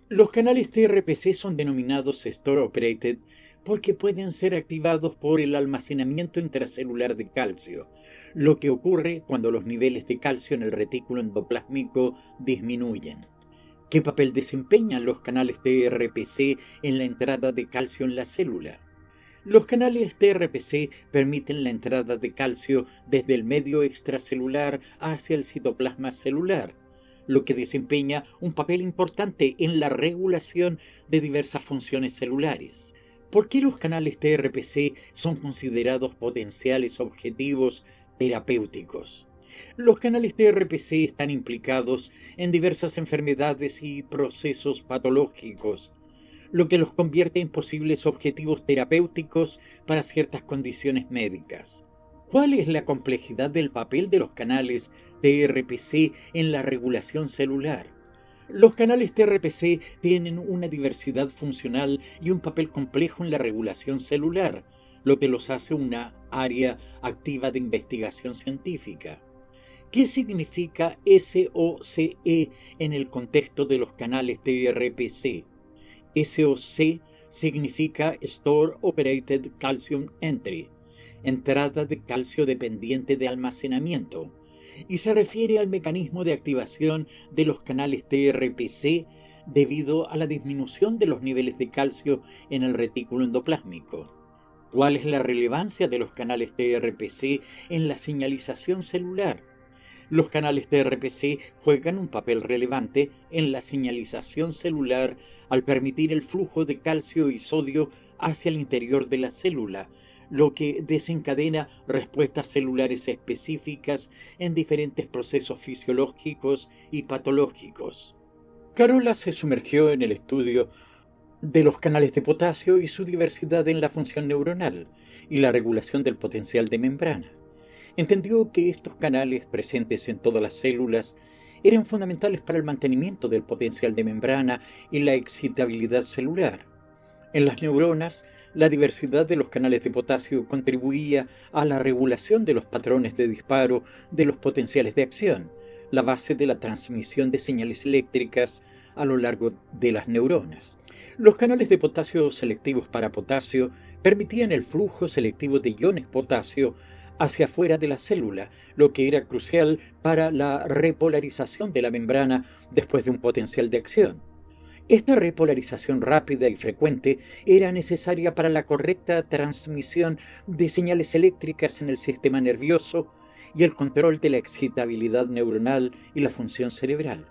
Los canales TRPC son denominados Store Operated porque pueden ser activados por el almacenamiento intracelular de calcio, lo que ocurre cuando los niveles de calcio en el retículo endoplásmico disminuyen. ¿Qué papel desempeñan los canales TRPC en la entrada de calcio en la célula? Los canales TRPC permiten la entrada de calcio desde el medio extracelular hacia el citoplasma celular, lo que desempeña un papel importante en la regulación de diversas funciones celulares. ¿Por qué los canales TRPC son considerados potenciales objetivos terapéuticos? Los canales TRPC están implicados en diversas enfermedades y procesos patológicos, lo que los convierte en posibles objetivos terapéuticos para ciertas condiciones médicas. ¿Cuál es la complejidad del papel de los canales TRPC en la regulación celular? Los canales TRPC tienen una diversidad funcional y un papel complejo en la regulación celular, lo que los hace una área activa de investigación científica. ¿Qué significa SOCE en el contexto de los canales TRPC? SOC significa Store Operated Calcium Entry, entrada de calcio dependiente de almacenamiento. y se refiere al mecanismo de activación de los canales TRPC debido a la disminución de los niveles de calcio en el retículo endoplásmico. ¿Cuál es la relevancia de los canales TRPC en la señalización celular? Los canales TRPC juegan un papel relevante en la señalización celular al permitir el flujo de calcio y sodio hacia el interior de la célula, lo que desencadena respuestas celulares específicas en diferentes procesos fisiológicos y patológicos. Carola se sumergió en el estudio de los canales de potasio y su diversidad en la función neuronal y la regulación del potencial de membrana. Entendió que estos canales presentes en todas las células eran fundamentales para el mantenimiento del potencial de membrana y la excitabilidad celular. En las neuronas, la diversidad de los canales de potasio contribuía a la regulación de los patrones de disparo de los potenciales de acción, la base de la transmisión de señales eléctricas a lo largo de las neuronas. Los canales de potasio selectivos para potasio permitían el flujo selectivo de iones potasio hacia afuera de la célula, lo que era crucial para la repolarización de la membrana después de un potencial de acción. Esta repolarización rápida y frecuente era necesaria para la correcta transmisión de señales eléctricas en el sistema nervioso y el control de la excitabilidad neuronal y la función cerebral.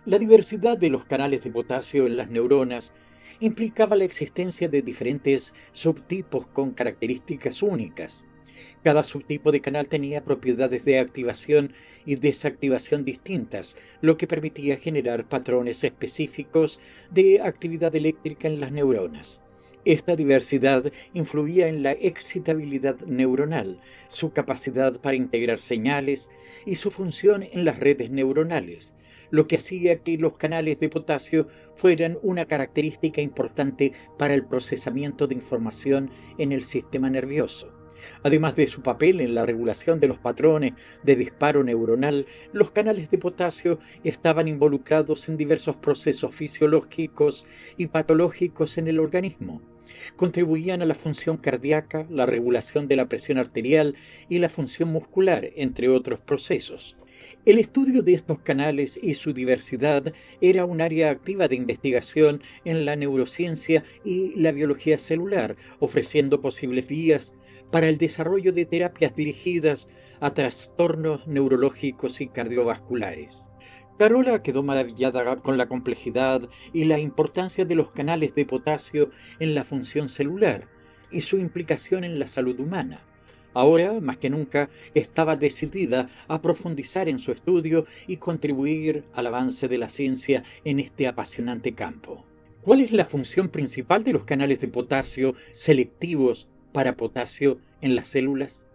La diversidad de los canales de potasio en las neuronas implicaba la existencia de diferentes subtipos con características únicas. Cada subtipo de canal tenía propiedades de activación y desactivación distintas, lo que permitía generar patrones específicos de actividad eléctrica en las neuronas. Esta diversidad influía en la excitabilidad neuronal, su capacidad para integrar señales y su función en las redes neuronales, lo que hacía que los canales de potasio fueran una característica importante para el procesamiento de información en el sistema nervioso. Además de su papel en la regulación de los patrones de disparo neuronal, los canales de potasio estaban involucrados en diversos procesos fisiológicos y patológicos en el organismo. Contribuían a la función cardíaca, la regulación de la presión arterial y la función muscular, entre otros procesos. El estudio de estos canales y su diversidad era un área activa de investigación en la neurociencia y la biología celular, ofreciendo posibles vías para el desarrollo de terapias dirigidas a trastornos neurológicos y cardiovasculares. Carola quedó maravillada con la complejidad y la importancia de los canales de potasio en la función celular y su implicación en la salud humana. Ahora, más que nunca, estaba decidida a profundizar en su estudio y contribuir al avance de la ciencia en este apasionante campo. ¿Cuál es la función principal de los canales de potasio selectivos para potasio en las células?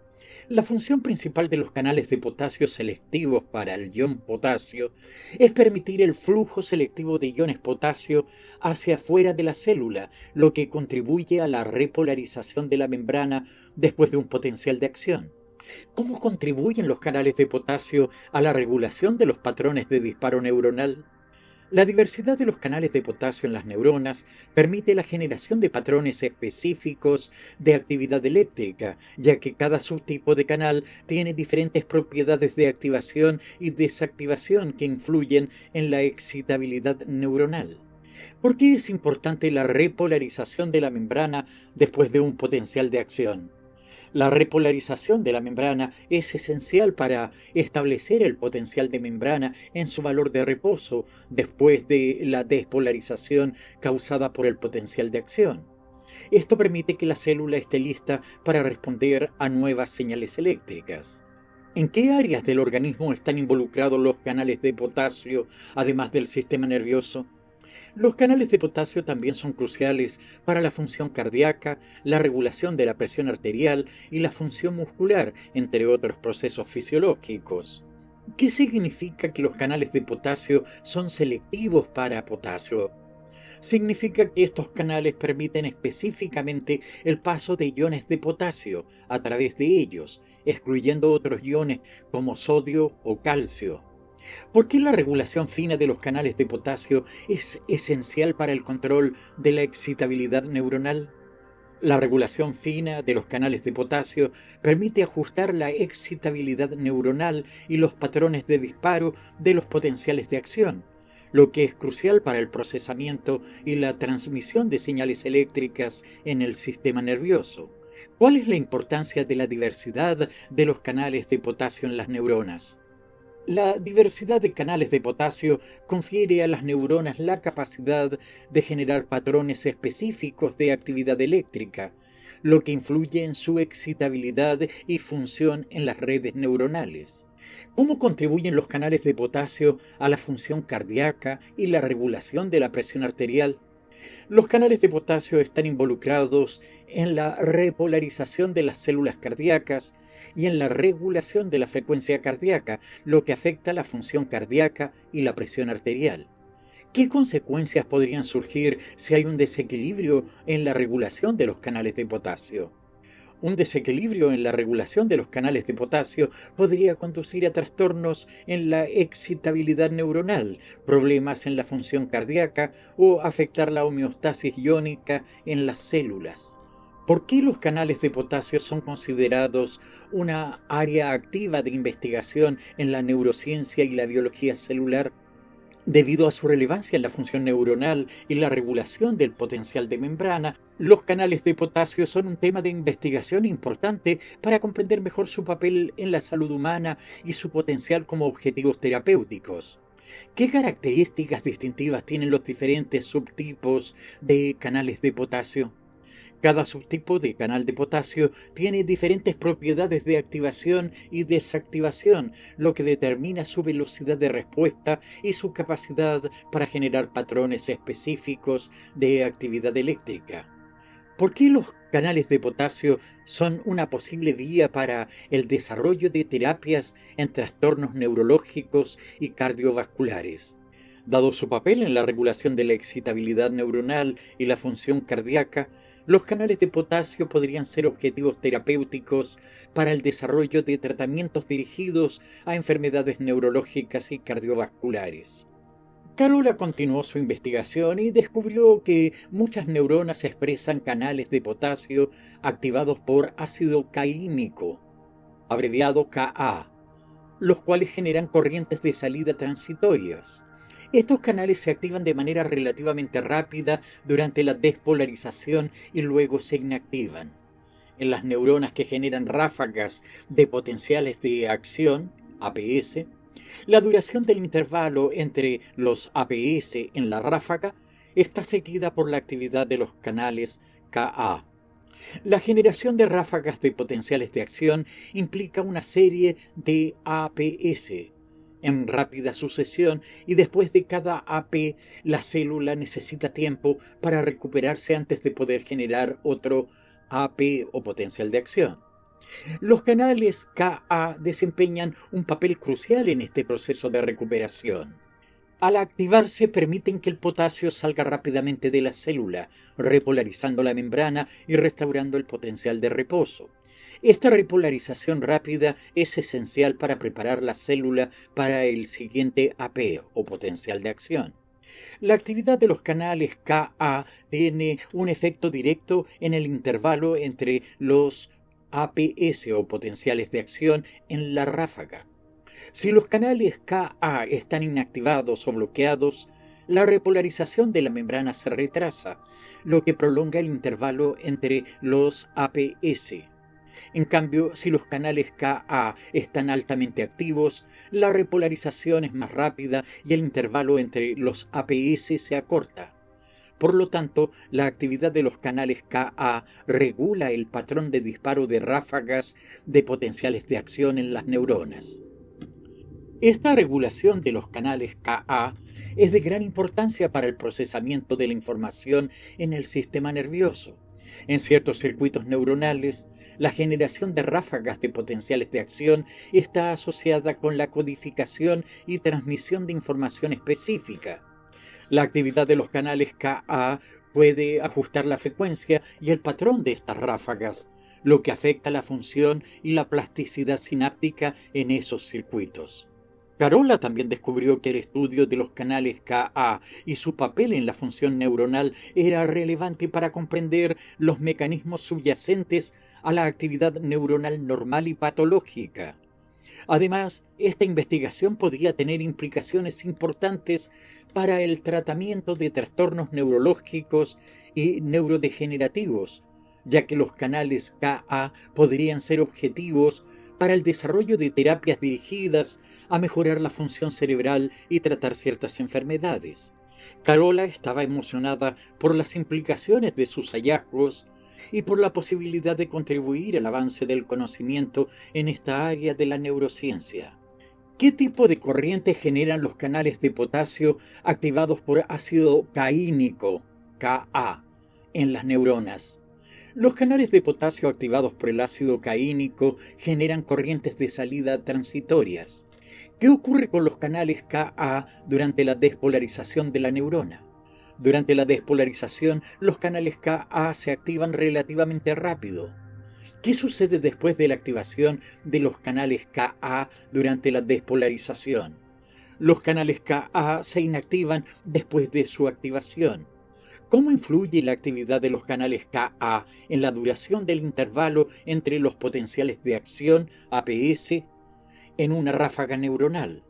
La función principal de los canales de potasio selectivos para el ion potasio es permitir el flujo selectivo de iones potasio hacia afuera de la célula, lo que contribuye a la repolarización de la membrana después de un potencial de acción. ¿Cómo contribuyen los canales de potasio a la regulación de los patrones de disparo neuronal? La diversidad de los canales de potasio en las neuronas permite la generación de patrones específicos de actividad eléctrica, ya que cada subtipo de canal tiene diferentes propiedades de activación y desactivación que influyen en la excitabilidad neuronal. ¿Por qué es importante la repolarización de la membrana después de un potencial de acción? La repolarización de la membrana es esencial para establecer el potencial de membrana en su valor de reposo después de la despolarización causada por el potencial de acción. Esto permite que la célula esté lista para responder a nuevas señales eléctricas. ¿En qué áreas del organismo están involucrados los canales de potasio, además del sistema nervioso? Los canales de potasio también son cruciales para la función cardíaca, la regulación de la presión arterial y la función muscular, entre otros procesos fisiológicos. ¿Qué significa que los canales de potasio son selectivos para potasio? Significa que estos canales permiten específicamente el paso de iones de potasio a través de ellos, excluyendo otros iones como sodio o calcio. ¿Por qué la regulación fina de los canales de potasio es esencial para el control de la excitabilidad neuronal? La regulación fina de los canales de potasio permite ajustar la excitabilidad neuronal y los patrones de disparo de los potenciales de acción, lo que es crucial para el procesamiento y la transmisión de señales eléctricas en el sistema nervioso. ¿Cuál es la importancia de la diversidad de los canales de potasio en las neuronas? La diversidad de canales de potasio confiere a las neuronas la capacidad de generar patrones específicos de actividad eléctrica, lo que influye en su excitabilidad y función en las redes neuronales. ¿Cómo contribuyen los canales de potasio a la función cardíaca y la regulación de la presión arterial? Los canales de potasio están involucrados en la repolarización de las células cardíacas y en la regulación de la frecuencia cardíaca, lo que afecta la función cardíaca y la presión arterial. ¿Qué consecuencias podrían surgir si hay un desequilibrio en la regulación de los canales de potasio? Un desequilibrio en la regulación de los canales de potasio podría conducir a trastornos en la excitabilidad neuronal, problemas en la función cardíaca o afectar la homeostasis iónica en las células. ¿Por qué los canales de potasio son considerados una área activa de investigación en la neurociencia y la biología celular? Debido a su relevancia en la función neuronal y la regulación del potencial de membrana, los canales de potasio son un tema de investigación importante para comprender mejor su papel en la salud humana y su potencial como objetivos terapéuticos. ¿Qué características distintivas tienen los diferentes subtipos de canales de potasio? Cada subtipo de canal de potasio tiene diferentes propiedades de activación y desactivación, lo que determina su velocidad de respuesta y su capacidad para generar patrones específicos de actividad eléctrica. ¿Por qué los canales de potasio son una posible vía para el desarrollo de terapias en trastornos neurológicos y cardiovasculares? Dado su papel en la regulación de la excitabilidad neuronal y la función cardíaca, los canales de potasio podrían ser objetivos terapéuticos para el desarrollo de tratamientos dirigidos a enfermedades neurológicas y cardiovasculares. Carola continuó su investigación y descubrió que muchas neuronas expresan canales de potasio activados por ácido caímico, abreviado Ka, los cuales generan corrientes de salida transitorias. Estos canales se activan de manera relativamente rápida durante la despolarización y luego se inactivan. En las neuronas que generan ráfagas de potenciales de acción, APS, la duración del intervalo entre los APS en la ráfaga está seguida por la actividad de los canales Ka. La generación de ráfagas de potenciales de acción implica una serie de APS en rápida sucesión y después de cada AP la célula necesita tiempo para recuperarse antes de poder generar otro AP o potencial de acción. Los canales Ka desempeñan un papel crucial en este proceso de recuperación. Al activarse permiten que el potasio salga rápidamente de la célula, repolarizando la membrana y restaurando el potencial de reposo. Esta repolarización rápida es esencial para preparar la célula para el siguiente AP o potencial de acción. La actividad de los canales Ka tiene un efecto directo en el intervalo entre los APS o potenciales de acción en la ráfaga. Si los canales Ka están inactivados o bloqueados, la repolarización de la membrana se retrasa, lo que prolonga el intervalo entre los APS. En cambio, si los canales Ka están altamente activos, la repolarización es más rápida y el intervalo entre los APS se acorta. Por lo tanto, la actividad de los canales Ka regula el patrón de disparo de ráfagas de potenciales de acción en las neuronas. Esta regulación de los canales Ka es de gran importancia para el procesamiento de la información en el sistema nervioso. En ciertos circuitos neuronales, la generación de ráfagas de potenciales de acción está asociada con la codificación y transmisión de información específica. La actividad de los canales Ka puede ajustar la frecuencia y el patrón de estas ráfagas, lo que afecta la función y la plasticidad sináptica en esos circuitos. Carola también descubrió que el estudio de los canales Ka y su papel en la función neuronal era relevante para comprender los mecanismos subyacentes a la actividad neuronal normal y patológica. Además, esta investigación podría tener implicaciones importantes para el tratamiento de trastornos neurológicos y neurodegenerativos, ya que los canales Ka podrían ser objetivos para el desarrollo de terapias dirigidas a mejorar la función cerebral y tratar ciertas enfermedades. Carola estaba emocionada por las implicaciones de sus hallazgos y por la posibilidad de contribuir al avance del conocimiento en esta área de la neurociencia. ¿Qué tipo de corrientes generan los canales de potasio activados por ácido caínico, Ka, en las neuronas? Los canales de potasio activados por el ácido caínico generan corrientes de salida transitorias. ¿Qué ocurre con los canales Ka durante la despolarización de la neurona? Durante la despolarización, los canales Ka se activan relativamente rápido. ¿Qué sucede después de la activación de los canales Ka durante la despolarización? Los canales Ka se inactivan después de su activación. ¿Cómo influye la actividad de los canales Ka en la duración del intervalo entre los potenciales de acción APS en una ráfaga neuronal?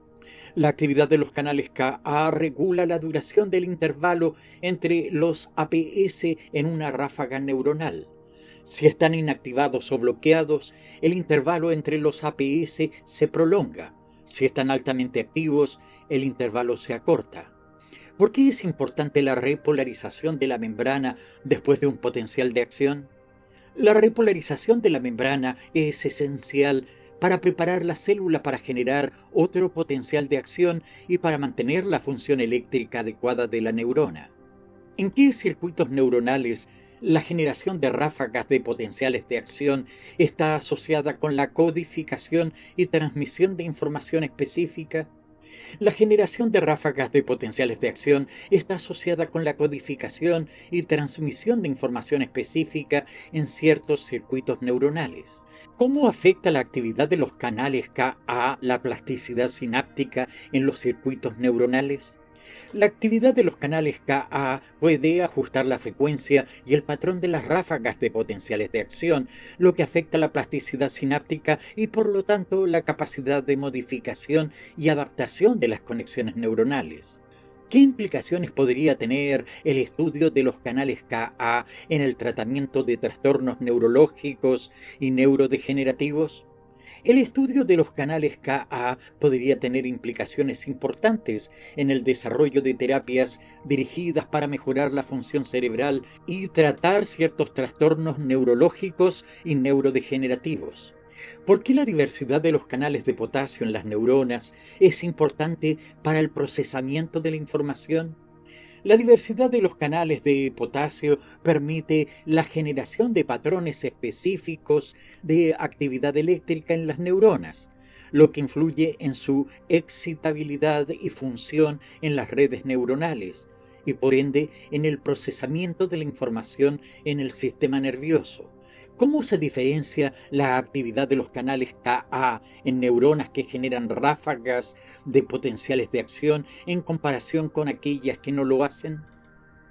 La actividad de los canales Ka regula la duración del intervalo entre los APS en una ráfaga neuronal. Si están inactivados o bloqueados, el intervalo entre los APS se prolonga. Si están altamente activos, el intervalo se acorta. ¿Por qué es importante la repolarización de la membrana después de un potencial de acción? La repolarización de la membrana es esencial para preparar la célula para generar otro potencial de acción y para mantener la función eléctrica adecuada de la neurona. ¿En qué circuitos neuronales la generación de ráfagas de potenciales de acción está asociada con la codificación y transmisión de información específica? La generación de ráfagas de potenciales de acción está asociada con la codificación y transmisión de información específica en ciertos circuitos neuronales. ¿Cómo afecta la actividad de los canales Ka la plasticidad sináptica en los circuitos neuronales? La actividad de los canales Ka puede ajustar la frecuencia y el patrón de las ráfagas de potenciales de acción, lo que afecta la plasticidad sináptica y por lo tanto la capacidad de modificación y adaptación de las conexiones neuronales. ¿Qué implicaciones podría tener el estudio de los canales Ka en el tratamiento de trastornos neurológicos y neurodegenerativos? El estudio de los canales Ka podría tener implicaciones importantes en el desarrollo de terapias dirigidas para mejorar la función cerebral y tratar ciertos trastornos neurológicos y neurodegenerativos. ¿Por qué la diversidad de los canales de potasio en las neuronas es importante para el procesamiento de la información? La diversidad de los canales de potasio permite la generación de patrones específicos de actividad eléctrica en las neuronas, lo que influye en su excitabilidad y función en las redes neuronales y por ende en el procesamiento de la información en el sistema nervioso. ¿Cómo se diferencia la actividad de los canales Ka en neuronas que generan ráfagas de potenciales de acción en comparación con aquellas que no lo hacen?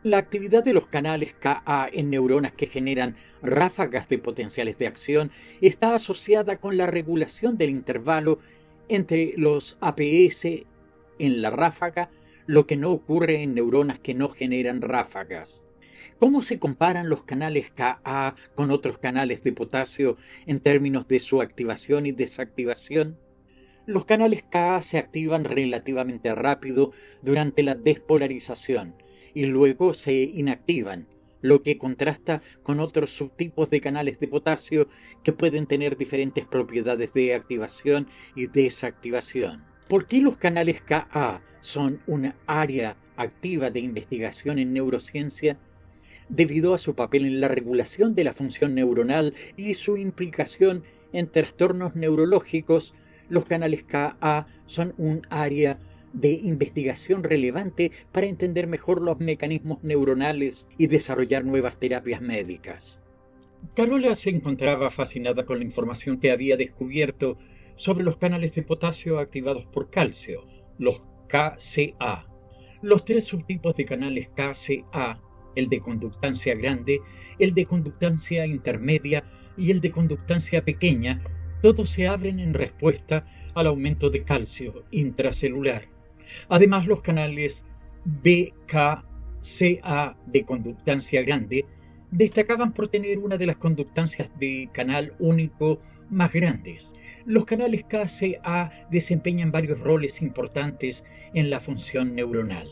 La actividad de los canales Ka en neuronas que generan ráfagas de potenciales de acción está asociada con la regulación del intervalo entre los APS en la ráfaga, lo que no ocurre en neuronas que no generan ráfagas. ¿Cómo se comparan los canales Ka con otros canales de potasio en términos de su activación y desactivación? Los canales Ka se activan relativamente rápido durante la despolarización y luego se inactivan, lo que contrasta con otros subtipos de canales de potasio que pueden tener diferentes propiedades de activación y desactivación. ¿Por qué los canales Ka son una área activa de investigación en neurociencia? Debido a su papel en la regulación de la función neuronal y su implicación en trastornos neurológicos, los canales Ka son un área de investigación relevante para entender mejor los mecanismos neuronales y desarrollar nuevas terapias médicas. Carola se encontraba fascinada con la información que había descubierto sobre los canales de potasio activados por calcio, los KCA. Los tres subtipos de canales KCA, el de conductancia grande, el de conductancia intermedia y el de conductancia pequeña, todos se abren en respuesta al aumento de calcio intracelular. Además, los canales BKCA de conductancia grande destacaban por tener una de las conductancias de canal único más grandes. Los canales KCA desempeñan varios roles importantes en la función neuronal.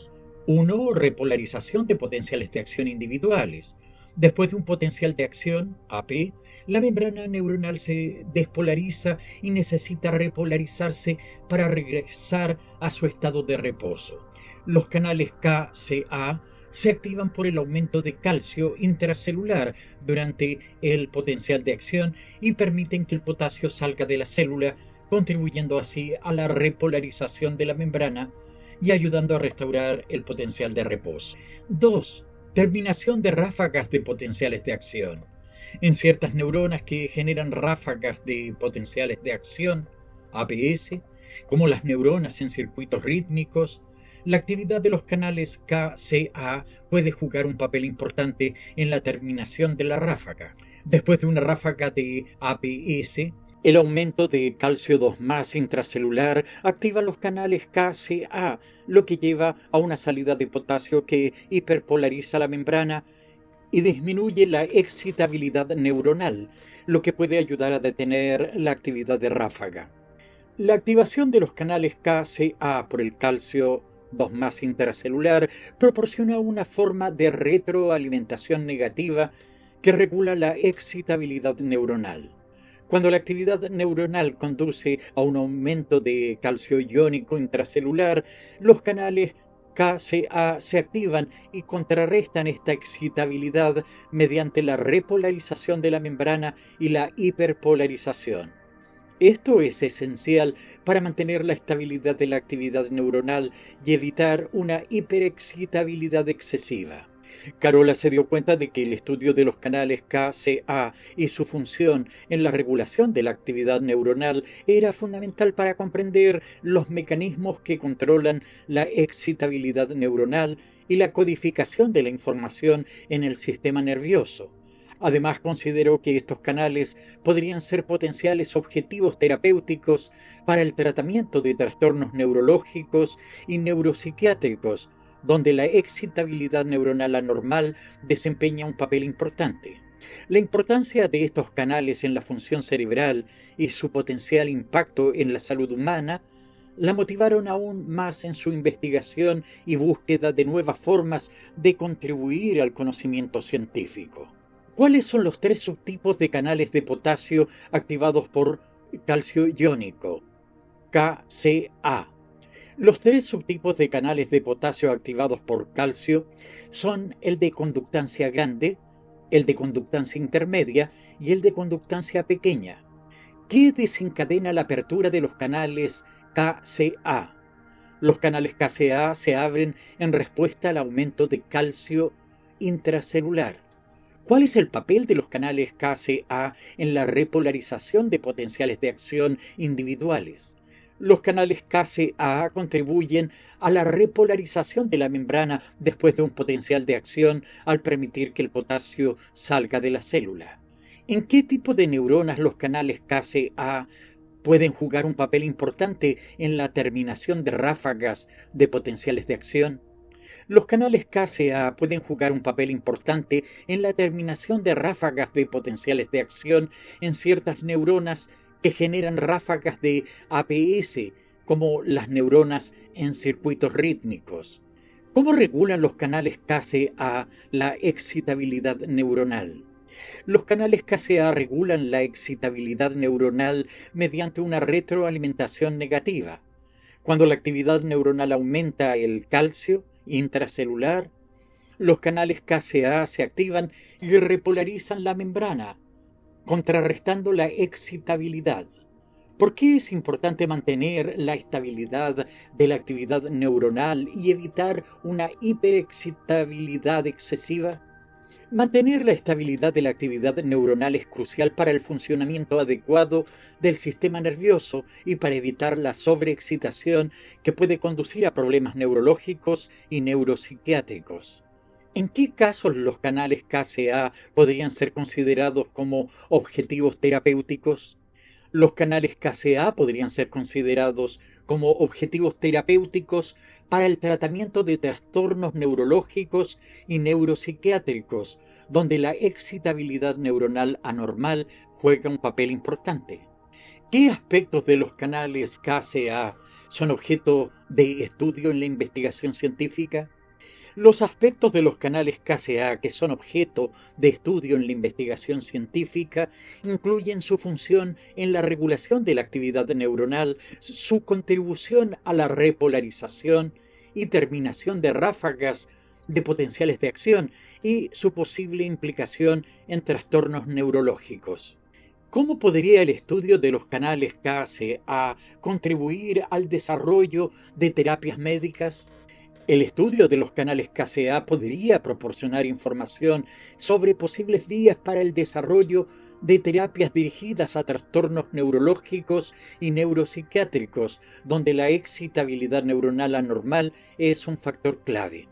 1. Repolarización de potenciales de acción individuales. Después de un potencial de acción, AP, la membrana neuronal se despolariza y necesita repolarizarse para regresar a su estado de reposo. Los canales KCA se activan por el aumento de calcio intracelular durante el potencial de acción y permiten que el potasio salga de la célula, contribuyendo así a la repolarización de la membrana y ayudando a restaurar el potencial de reposo. 2. Terminación de ráfagas de potenciales de acción. En ciertas neuronas que generan ráfagas de potenciales de acción, APS, como las neuronas en circuitos rítmicos, la actividad de los canales KCA puede jugar un papel importante en la terminación de la ráfaga. Después de una ráfaga de APS, el aumento de calcio 2+ intracelular activa los canales KCA, lo que lleva a una salida de potasio que hiperpolariza la membrana y disminuye la excitabilidad neuronal, lo que puede ayudar a detener la actividad de ráfaga. La activación de los canales KCA por el calcio 2+ intracelular proporciona una forma de retroalimentación negativa que regula la excitabilidad neuronal. Cuando la actividad neuronal conduce a un aumento de calcio iónico intracelular, los canales KCA se activan y contrarrestan esta excitabilidad mediante la repolarización de la membrana y la hiperpolarización. Esto es esencial para mantener la estabilidad de la actividad neuronal y evitar una hiperexcitabilidad excesiva. Carola se dio cuenta de que el estudio de los canales KCA y su función en la regulación de la actividad neuronal era fundamental para comprender los mecanismos que controlan la excitabilidad neuronal y la codificación de la información en el sistema nervioso. Además, consideró que estos canales podrían ser potenciales objetivos terapéuticos para el tratamiento de trastornos neurológicos y neuropsiquiátricos, donde la excitabilidad neuronal anormal desempeña un papel importante. La importancia de estos canales en la función cerebral y su potencial impacto en la salud humana la motivaron aún más en su investigación y búsqueda de nuevas formas de contribuir al conocimiento científico. ¿Cuáles son los tres subtipos de canales de potasio activados por calcio iónico? KCA. Los tres subtipos de canales de potasio activados por calcio son el de conductancia grande, el de conductancia intermedia y el de conductancia pequeña. ¿Qué desencadena la apertura de los canales KCA? Los canales KCA se abren en respuesta al aumento de calcio intracelular. ¿Cuál es el papel de los canales KCA en la repolarización de potenciales de acción individuales? Los canales KCA contribuyen a la repolarización de la membrana después de un potencial de acción al permitir que el potasio salga de la célula. ¿En qué tipo de neuronas los canales KCA pueden jugar un papel importante en la terminación de ráfagas de potenciales de acción? Los canales KCA pueden jugar un papel importante en la terminación de ráfagas de potenciales de acción en ciertas neuronas que generan ráfagas de APS, como las neuronas en circuitos rítmicos. ¿Cómo regulan los canales KCA la excitabilidad neuronal? Los canales KCA regulan la excitabilidad neuronal mediante una retroalimentación negativa. Cuando la actividad neuronal aumenta el calcio intracelular, los canales KCA se activan y repolarizan la membrana, contrarrestando la excitabilidad. ¿Por qué es importante mantener la estabilidad de la actividad neuronal y evitar una hiperexcitabilidad excesiva? Mantener la estabilidad de la actividad neuronal es crucial para el funcionamiento adecuado del sistema nervioso y para evitar la sobreexcitación que puede conducir a problemas neurológicos y neuropsiquiátricos. ¿En qué casos los canales KCA podrían ser considerados como objetivos terapéuticos? Los canales KCA podrían ser considerados como objetivos terapéuticos para el tratamiento de trastornos neurológicos y neuropsiquiátricos, donde la excitabilidad neuronal anormal juega un papel importante. ¿Qué aspectos de los canales KCA son objeto de estudio en la investigación científica? Los aspectos de los canales KCA que son objeto de estudio en la investigación científica incluyen su función en la regulación de la actividad neuronal, su contribución a la repolarización y terminación de ráfagas de potenciales de acción y su posible implicación en trastornos neurológicos. ¿Cómo podría el estudio de los canales KCA contribuir al desarrollo de terapias médicas? El estudio de los canales KCA podría proporcionar información sobre posibles vías para el desarrollo de terapias dirigidas a trastornos neurológicos y neuropsiquiátricos, donde la excitabilidad neuronal anormal es un factor clave.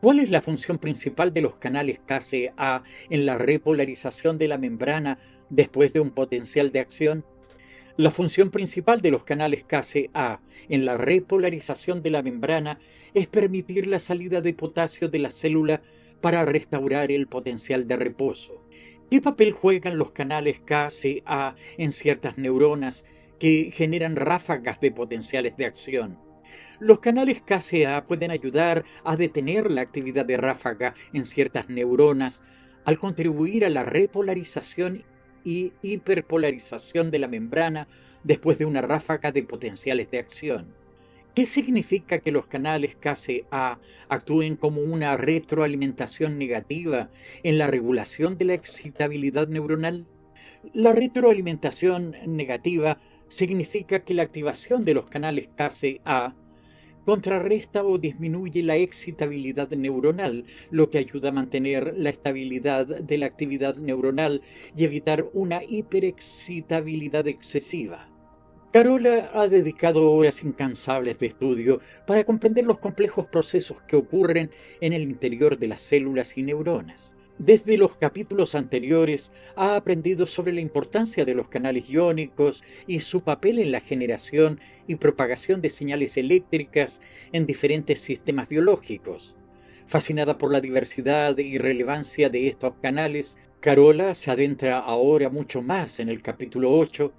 ¿Cuál es la función principal de los canales KCA en la repolarización de la membrana después de un potencial de acción? La función principal de los canales KCA en la repolarización de la membrana es permitir la salida de potasio de la célula para restaurar el potencial de reposo. ¿Qué papel juegan los canales KCA en ciertas neuronas que generan ráfagas de potenciales de acción? Los canales KCA pueden ayudar a detener la actividad de ráfaga en ciertas neuronas al contribuir a la repolarización y hiperpolarización de la membrana después de una ráfaga de potenciales de acción. ¿Qué significa que los canales KCA actúen como una retroalimentación negativa en la regulación de la excitabilidad neuronal? La retroalimentación negativa significa que la activación de los canales KCA contrarresta o disminuye la excitabilidad neuronal, lo que ayuda a mantener la estabilidad de la actividad neuronal y evitar una hiperexcitabilidad excesiva. Carola ha dedicado horas incansables de estudio para comprender los complejos procesos que ocurren en el interior de las células y neuronas. Desde los capítulos anteriores ha aprendido sobre la importancia de los canales iónicos y su papel en la generación y propagación de señales eléctricas en diferentes sistemas biológicos. Fascinada por la diversidad y relevancia de estos canales, Carola se adentra ahora mucho más en el capítulo 8,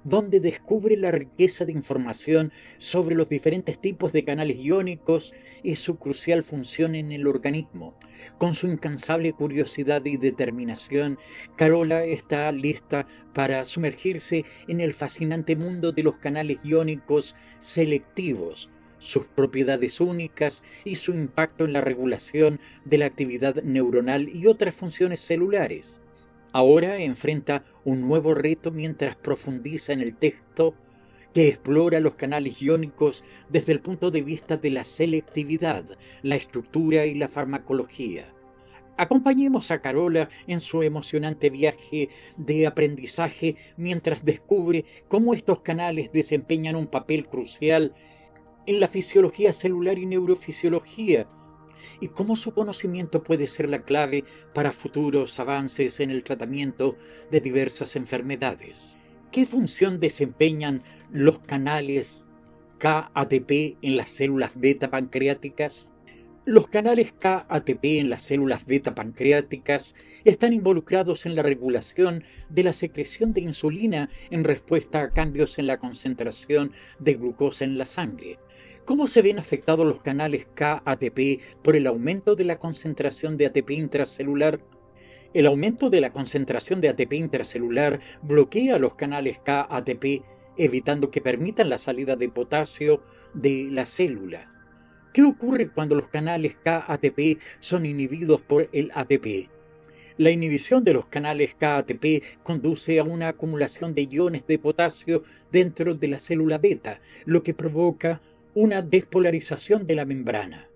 donde descubre la riqueza de información sobre los diferentes tipos de canales iónicos y su crucial función en el organismo. Con su incansable curiosidad y determinación, Carola está lista para sumergirse en el fascinante mundo de los canales iónicos selectivos, sus propiedades únicas y su impacto en la regulación de la actividad neuronal y otras funciones celulares. Ahora enfrenta un nuevo reto mientras profundiza en el texto que explora los canales iónicos desde el punto de vista de la selectividad, la estructura y la farmacología. Acompañemos a Carola en su emocionante viaje de aprendizaje mientras descubre cómo estos canales desempeñan un papel crucial en la fisiología celular y neurofisiología, y cómo su conocimiento puede ser la clave para futuros avances en el tratamiento de diversas enfermedades. ¿Qué función desempeñan los canales KATP en las células beta pancreáticas? Los canales KATP en las células beta pancreáticas están involucrados en la regulación de la secreción de insulina en respuesta a cambios en la concentración de glucosa en la sangre. ¿Cómo se ven afectados los canales KATP por el aumento de la concentración de ATP intracelular? El aumento de la concentración de ATP intracelular bloquea los canales KATP, evitando que permitan la salida de potasio de la célula. ¿Qué ocurre cuando los canales KATP son inhibidos por el ATP? La inhibición de los canales KATP conduce a una acumulación de iones de potasio dentro de la célula beta, lo que provoca una despolarización de la membrana.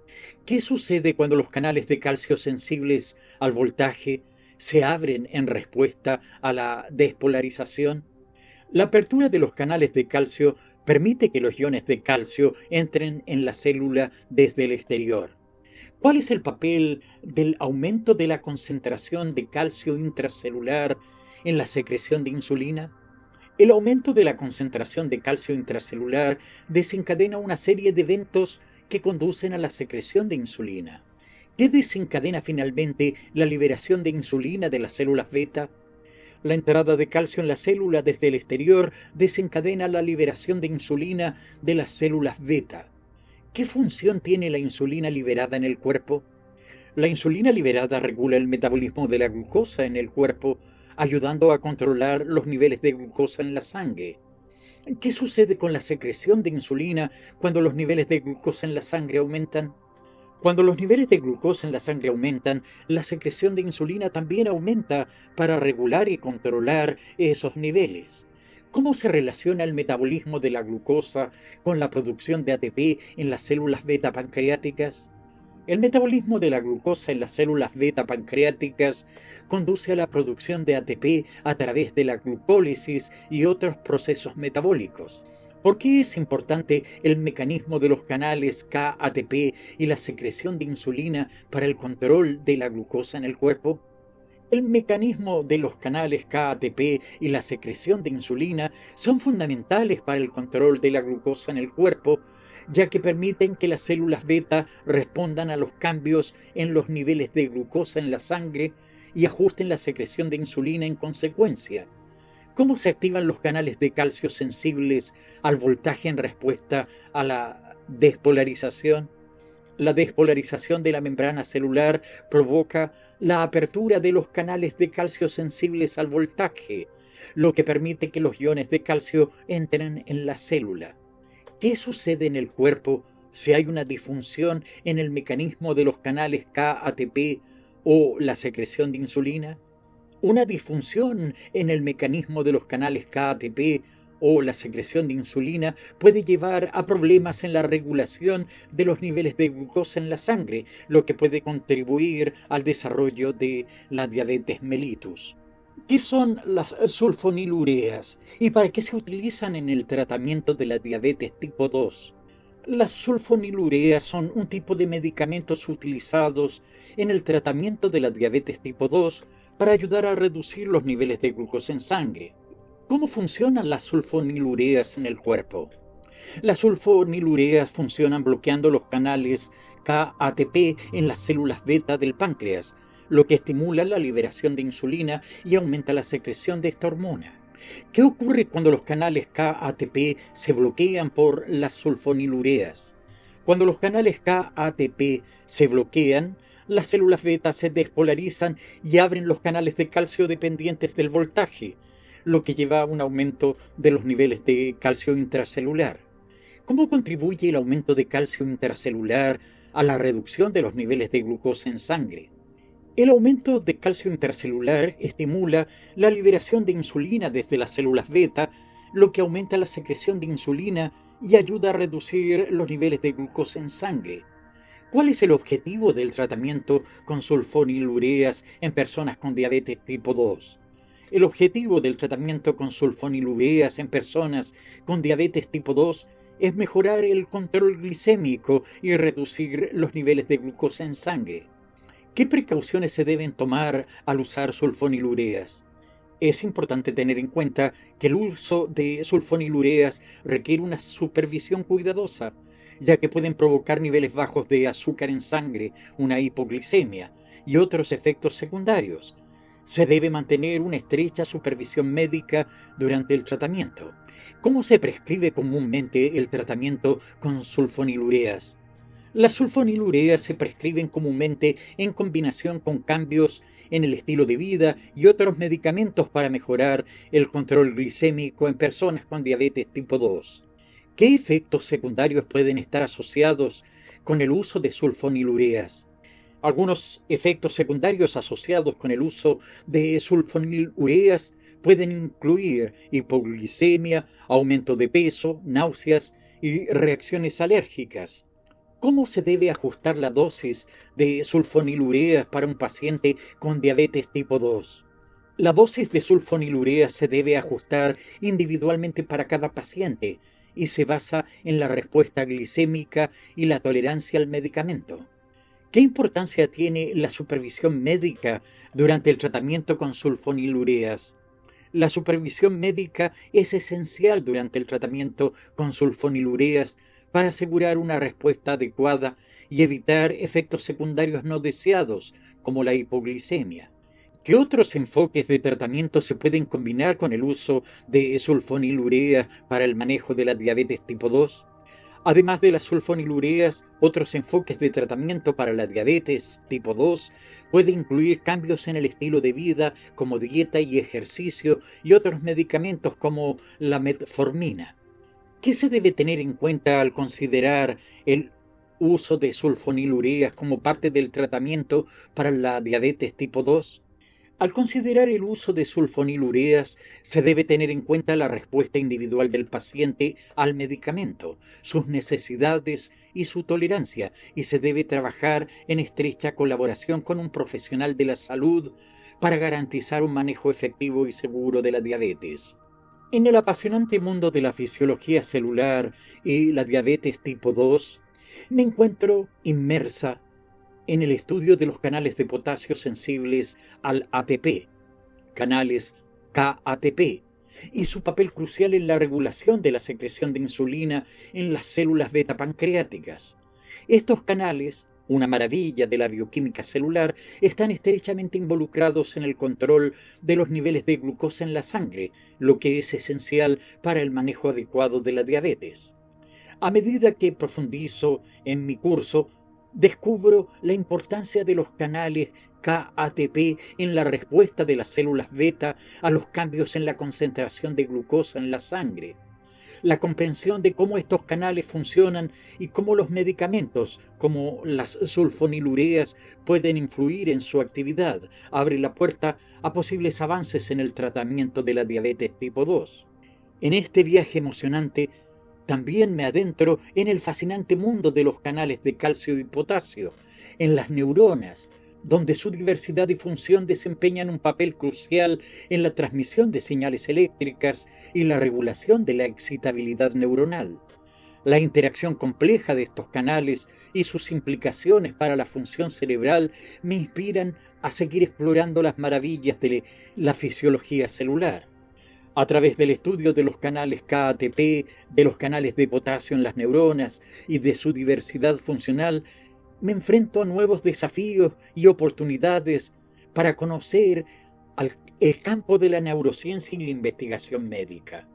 ¿Qué sucede cuando los canales de calcio sensibles al voltaje se abren en respuesta a la despolarización? La apertura de los canales de calcio permite que los iones de calcio entren en la célula desde el exterior. ¿Cuál es el papel del aumento de la concentración de calcio intracelular en la secreción de insulina? El aumento de la concentración de calcio intracelular desencadena una serie de eventos que conducen a la secreción de insulina. ¿Qué desencadena finalmente la liberación de insulina de las células beta? La entrada de calcio en la célula desde el exterior desencadena la liberación de insulina de las células beta. ¿Qué función tiene la insulina liberada en el cuerpo? La insulina liberada regula el metabolismo de la glucosa en el cuerpo, ayudando a controlar los niveles de glucosa en la sangre. ¿Qué sucede con la secreción de insulina cuando los niveles de glucosa en la sangre aumentan? Cuando los niveles de glucosa en la sangre aumentan, la secreción de insulina también aumenta para regular y controlar esos niveles. ¿Cómo se relaciona el metabolismo de la glucosa con la producción de ATP en las células beta pancreáticas? El metabolismo de la glucosa en las células beta pancreáticas conduce a la producción de ATP a través de la glucólisis y otros procesos metabólicos. ¿Por qué es importante el mecanismo de los canales K-ATP y la secreción de insulina para el control de la glucosa en el cuerpo? El mecanismo de los canales K-ATP y la secreción de insulina son fundamentales para el control de la glucosa en el cuerpo, ya que permiten que las células beta respondan a los cambios en los niveles de glucosa en la sangre y ajusten la secreción de insulina en consecuencia. ¿Cómo se activan los canales de calcio sensibles al voltaje en respuesta a la despolarización? La despolarización de la membrana celular provoca la apertura de los canales de calcio sensibles al voltaje, lo que permite que los iones de calcio entren en la célula. ¿Qué sucede en el cuerpo si hay una disfunción en el mecanismo de los canales K-ATP o la secreción de insulina? Una disfunción en el mecanismo de los canales K-ATP o la secreción de insulina puede llevar a problemas en la regulación de los niveles de glucosa en la sangre, lo que puede contribuir al desarrollo de la diabetes mellitus. ¿Qué son las sulfonilureas y para qué se utilizan en el tratamiento de la diabetes tipo 2? Las sulfonilureas son un tipo de medicamentos utilizados en el tratamiento de la diabetes tipo 2 para ayudar a reducir los niveles de glucosa en sangre. ¿Cómo funcionan las sulfonilureas en el cuerpo? Las sulfonilureas funcionan bloqueando los canales K-ATP en las células beta del páncreas, lo que estimula la liberación de insulina y aumenta la secreción de esta hormona. ¿Qué ocurre cuando los canales K-ATP se bloquean por las sulfonilureas? Cuando los canales K-ATP se bloquean, las células beta se despolarizan y abren los canales de calcio dependientes del voltaje, lo que lleva a un aumento de los niveles de calcio intracelular. ¿Cómo contribuye el aumento de calcio intracelular a la reducción de los niveles de glucosa en sangre? El aumento de calcio intracelular estimula la liberación de insulina desde las células beta, lo que aumenta la secreción de insulina y ayuda a reducir los niveles de glucosa en sangre. ¿Cuál es el objetivo del tratamiento con sulfonilureas en personas con diabetes tipo 2? El objetivo del tratamiento con sulfonilureas en personas con diabetes tipo 2 es mejorar el control glicémico y reducir los niveles de glucosa en sangre. ¿Qué precauciones se deben tomar al usar sulfonilureas? Es importante tener en cuenta que el uso de sulfonilureas requiere una supervisión cuidadosa, ya que pueden provocar niveles bajos de azúcar en sangre, una hipoglicemia y otros efectos secundarios. Se debe mantener una estrecha supervisión médica durante el tratamiento. ¿Cómo se prescribe comúnmente el tratamiento con sulfonilureas? Las sulfonilureas se prescriben comúnmente en combinación con cambios en el estilo de vida y otros medicamentos para mejorar el control glicémico en personas con diabetes tipo 2. ¿Qué efectos secundarios pueden estar asociados con el uso de sulfonilureas? Algunos efectos secundarios asociados con el uso de sulfonilureas pueden incluir hipoglicemia, aumento de peso, náuseas y reacciones alérgicas. ¿Cómo se debe ajustar la dosis de sulfonilureas para un paciente con diabetes tipo 2? La dosis de sulfonilureas se debe ajustar individualmente para cada paciente y se basa en la respuesta glicémica y la tolerancia al medicamento. ¿Qué importancia tiene la supervisión médica durante el tratamiento con sulfonilureas? La supervisión médica es esencial durante el tratamiento con sulfonilureas para asegurar una respuesta adecuada y evitar efectos secundarios no deseados, como la hipoglicemia. ¿Qué otros enfoques de tratamiento se pueden combinar con el uso de sulfonilureas para el manejo de la diabetes tipo 2? Además de las sulfonilureas, otros enfoques de tratamiento para la diabetes tipo 2 pueden incluir cambios en el estilo de vida como dieta y ejercicio y otros medicamentos como la metformina. ¿Qué se debe tener en cuenta al considerar el uso de sulfonilureas como parte del tratamiento para la diabetes tipo 2? Al considerar el uso de sulfonilureas, se debe tener en cuenta la respuesta individual del paciente al medicamento, sus necesidades y su tolerancia, y se debe trabajar en estrecha colaboración con un profesional de la salud para garantizar un manejo efectivo y seguro de la diabetes. En el apasionante mundo de la fisiología celular y la diabetes tipo 2, me encuentro inmersa en el estudio de los canales de potasio sensibles al ATP, canales KATP, y su papel crucial en la regulación de la secreción de insulina en las células beta pancreáticas. Estos canales, una maravilla de la bioquímica celular, están estrechamente involucrados en el control de los niveles de glucosa en la sangre, lo que es esencial para el manejo adecuado de la diabetes. A medida que profundizo en mi curso, descubro la importancia de los canales KATP en la respuesta de las células beta a los cambios en la concentración de glucosa en la sangre. La comprensión de cómo estos canales funcionan y cómo los medicamentos, como las sulfonilureas, pueden influir en su actividad, abre la puerta a posibles avances en el tratamiento de la diabetes tipo 2. En este viaje emocionante, también me adentro en el fascinante mundo de los canales de calcio y potasio, en las neuronas, donde su diversidad y función desempeñan un papel crucial en la transmisión de señales eléctricas y la regulación de la excitabilidad neuronal. La interacción compleja de estos canales y sus implicaciones para la función cerebral me inspiran a seguir explorando las maravillas de la fisiología celular. A través del estudio de los canales KATP, de los canales de potasio en las neuronas y de su diversidad funcional, me enfrento a nuevos desafíos y oportunidades para conocer el campo de la neurociencia y la investigación médica.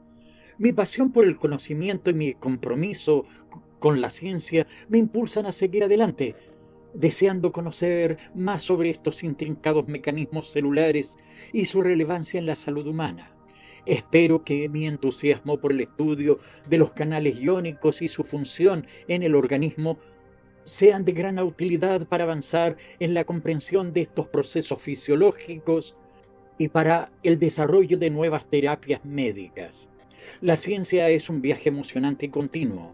Mi pasión por el conocimiento y mi compromiso con la ciencia me impulsan a seguir adelante, deseando conocer más sobre estos intrincados mecanismos celulares y su relevancia en la salud humana. Espero que mi entusiasmo por el estudio de los canales iónicos y su función en el organismo sean de gran utilidad para avanzar en la comprensión de estos procesos fisiológicos y para el desarrollo de nuevas terapias médicas. La ciencia es un viaje emocionante y continuo,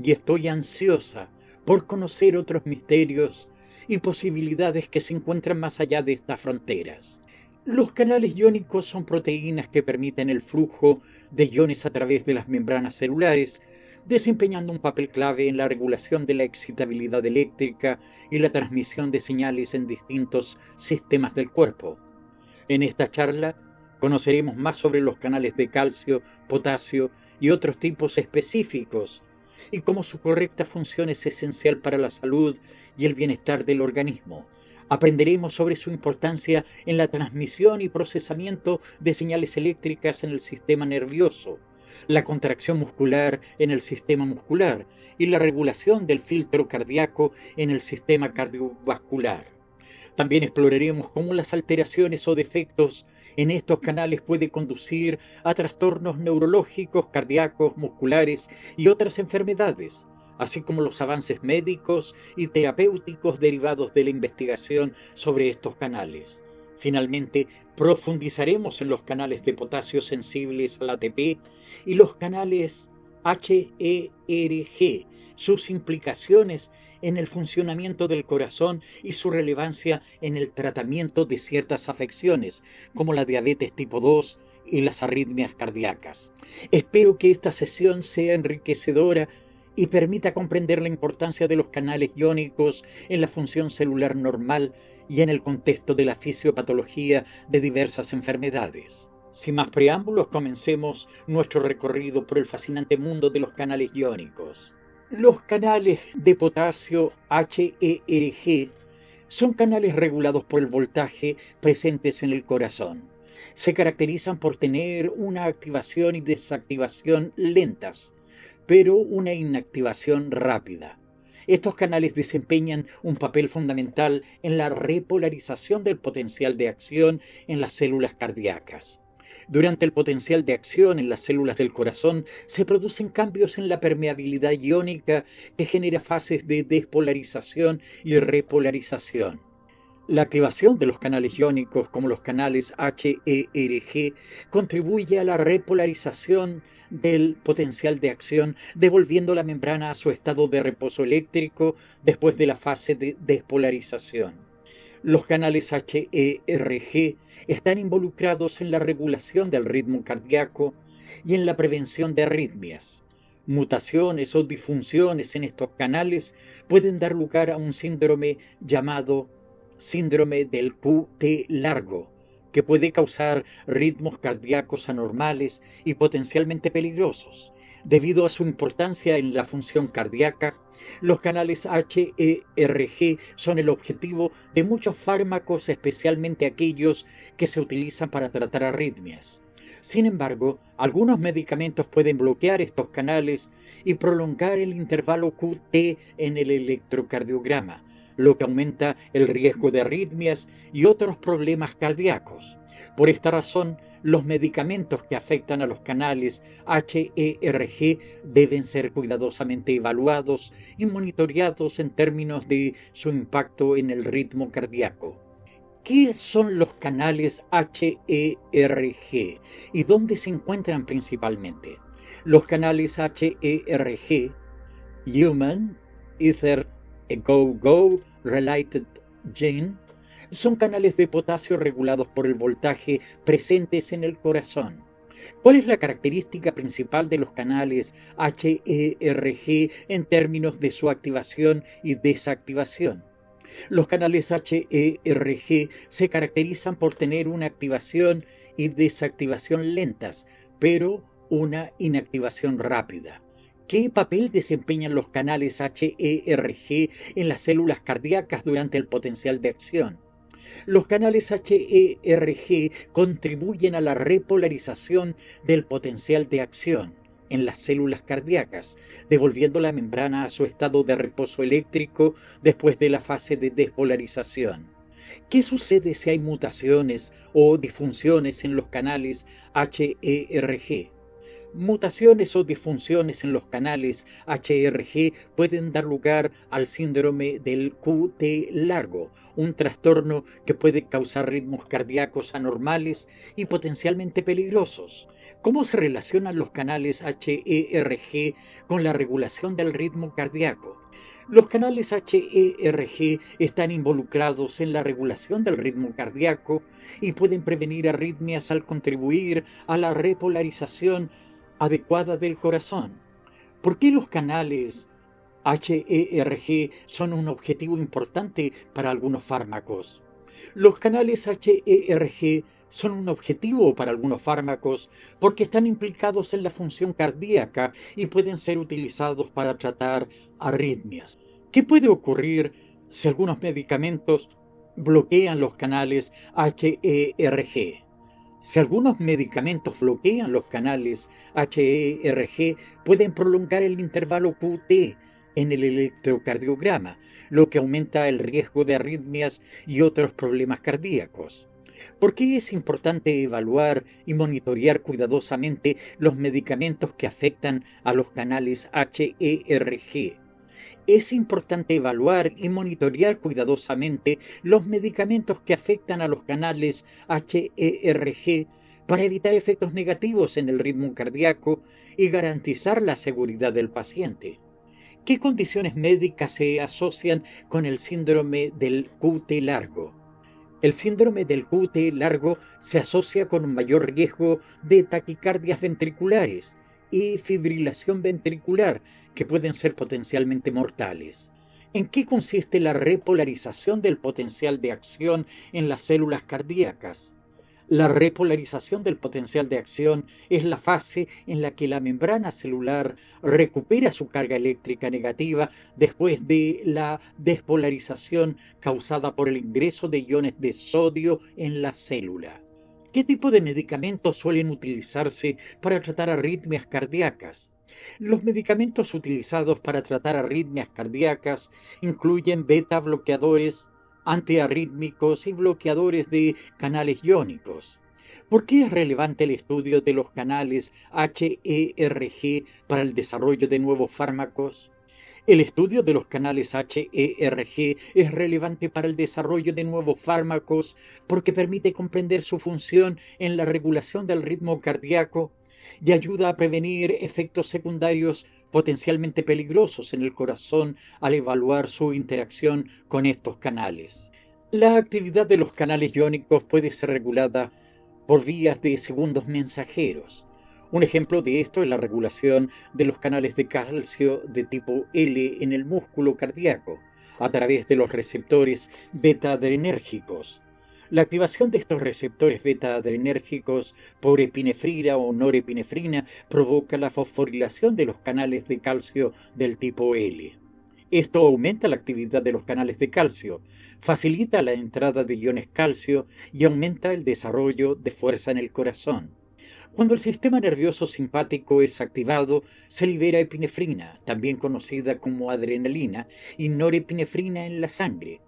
y estoy ansiosa por conocer otros misterios y posibilidades que se encuentran más allá de estas fronteras. Los canales iónicos son proteínas que permiten el flujo de iones a través de las membranas celulares, desempeñando un papel clave en la regulación de la excitabilidad eléctrica y la transmisión de señales en distintos sistemas del cuerpo. En esta charla conoceremos más sobre los canales de calcio, potasio y otros tipos específicos, y cómo su correcta función es esencial para la salud y el bienestar del organismo. Aprenderemos sobre su importancia en la transmisión y procesamiento de señales eléctricas en el sistema nervioso, la contracción muscular en el sistema muscular y la regulación del filtro cardíaco en el sistema cardiovascular. También exploraremos cómo las alteraciones o defectos en estos canales pueden conducir a trastornos neurológicos, cardíacos, musculares y otras enfermedades, así como los avances médicos y terapéuticos derivados de la investigación sobre estos canales. Finalmente, profundizaremos en los canales de potasio sensibles al ATP y los canales HERG, sus implicaciones en el funcionamiento del corazón y su relevancia en el tratamiento de ciertas afecciones, como la diabetes tipo 2 y las arritmias cardíacas. Espero que esta sesión sea enriquecedora y permita comprender la importancia de los canales iónicos en la función celular normal y en el contexto de la fisiopatología de diversas enfermedades. Sin más preámbulos, comencemos nuestro recorrido por el fascinante mundo de los canales iónicos. Los canales de potasio HERG son canales regulados por el voltaje presentes en el corazón. Se caracterizan por tener una activación y desactivación lentas, pero una inactivación rápida. Estos canales desempeñan un papel fundamental en la repolarización del potencial de acción en las células cardíacas. Durante el potencial de acción en las células del corazón se producen cambios en la permeabilidad iónica que genera fases de despolarización y repolarización. La activación de los canales iónicos como los canales HERG contribuye a la repolarización del potencial de acción, devolviendo la membrana a su estado de reposo eléctrico después de la fase de despolarización. Los canales HERG están involucrados en la regulación del ritmo cardíaco y en la prevención de arritmias. Mutaciones o disfunciones en estos canales pueden dar lugar a un síndrome llamado síndrome del QT largo, que puede causar ritmos cardíacos anormales y potencialmente peligrosos. Debido a su importancia en la función cardíaca, los canales HERG son el objetivo de muchos fármacos, especialmente aquellos que se utilizan para tratar arritmias. Sin embargo, algunos medicamentos pueden bloquear estos canales y prolongar el intervalo QT en el electrocardiograma, lo que aumenta el riesgo de arritmias y otros problemas cardíacos. Por esta razón, los medicamentos que afectan a los canales HERG deben ser cuidadosamente evaluados y monitoreados en términos de su impacto en el ritmo cardíaco. ¿Qué son los canales HERG y dónde se encuentran principalmente? Los canales HERG, Human Ether Go Related Gene, son canales de potasio regulados por el voltaje presentes en el corazón. ¿Cuál es la característica principal de los canales HERG en términos de su activación y desactivación? Los canales HERG se caracterizan por tener una activación y desactivación lentas, pero una inactivación rápida. ¿Qué papel desempeñan los canales HERG en las células cardíacas durante el potencial de acción? Los canales HERG contribuyen a la repolarización del potencial de acción en las células cardíacas, devolviendo la membrana a su estado de reposo eléctrico después de la fase de despolarización. ¿Qué sucede si hay mutaciones o disfunciones en los canales HERG? Mutaciones o disfunciones en los canales HERG pueden dar lugar al síndrome del QT largo, un trastorno que puede causar ritmos cardíacos anormales y potencialmente peligrosos. ¿Cómo se relacionan los canales HERG con la regulación del ritmo cardíaco? Los canales HERG están involucrados en la regulación del ritmo cardíaco y pueden prevenir arritmias al contribuir a la repolarización adecuada del corazón. ¿Por qué los canales HERG son un objetivo importante para algunos fármacos? Los canales HERG son un objetivo para algunos fármacos porque están implicados en la función cardíaca y pueden ser utilizados para tratar arritmias. ¿Qué puede ocurrir si algunos medicamentos bloquean los canales HERG? Si algunos medicamentos bloquean los canales HERG, pueden prolongar el intervalo QT en el electrocardiograma, lo que aumenta el riesgo de arritmias y otros problemas cardíacos. ¿Por qué es importante evaluar y monitorear cuidadosamente los medicamentos que afectan a los canales HERG? Es importante evaluar y monitorear cuidadosamente los medicamentos que afectan a los canales HERG para evitar efectos negativos en el ritmo cardíaco y garantizar la seguridad del paciente. ¿Qué condiciones médicas se asocian con el síndrome del QT largo? El síndrome del QT largo se asocia con un mayor riesgo de taquicardias ventriculares y fibrilación ventricular, que pueden ser potencialmente mortales. ¿En qué consiste la repolarización del potencial de acción en las células cardíacas? La repolarización del potencial de acción es la fase en la que la membrana celular recupera su carga eléctrica negativa después de la despolarización causada por el ingreso de iones de sodio en la célula. ¿Qué tipo de medicamentos suelen utilizarse para tratar arritmias cardíacas? Los medicamentos utilizados para tratar arritmias cardíacas incluyen beta bloqueadores, antiarrítmicos y bloqueadores de canales iónicos. ¿Por qué es relevante el estudio de los canales HERG para el desarrollo de nuevos fármacos? El estudio de los canales HERG es relevante para el desarrollo de nuevos fármacos porque permite comprender su función en la regulación del ritmo cardíaco y ayuda a prevenir efectos secundarios potencialmente peligrosos en el corazón al evaluar su interacción con estos canales. La actividad de los canales iónicos puede ser regulada por vías de segundos mensajeros. Un ejemplo de esto es la regulación de los canales de calcio de tipo L en el músculo cardíaco, a través de los receptores beta-adrenérgicos. La activación de estos receptores beta-adrenérgicos por epinefrina o norepinefrina provoca la fosforilación de los canales de calcio del tipo L. Esto aumenta la actividad de los canales de calcio, facilita la entrada de iones calcio y aumenta el desarrollo de fuerza en el corazón. Cuando el sistema nervioso simpático es activado, se libera epinefrina, también conocida como adrenalina, y norepinefrina en la sangre.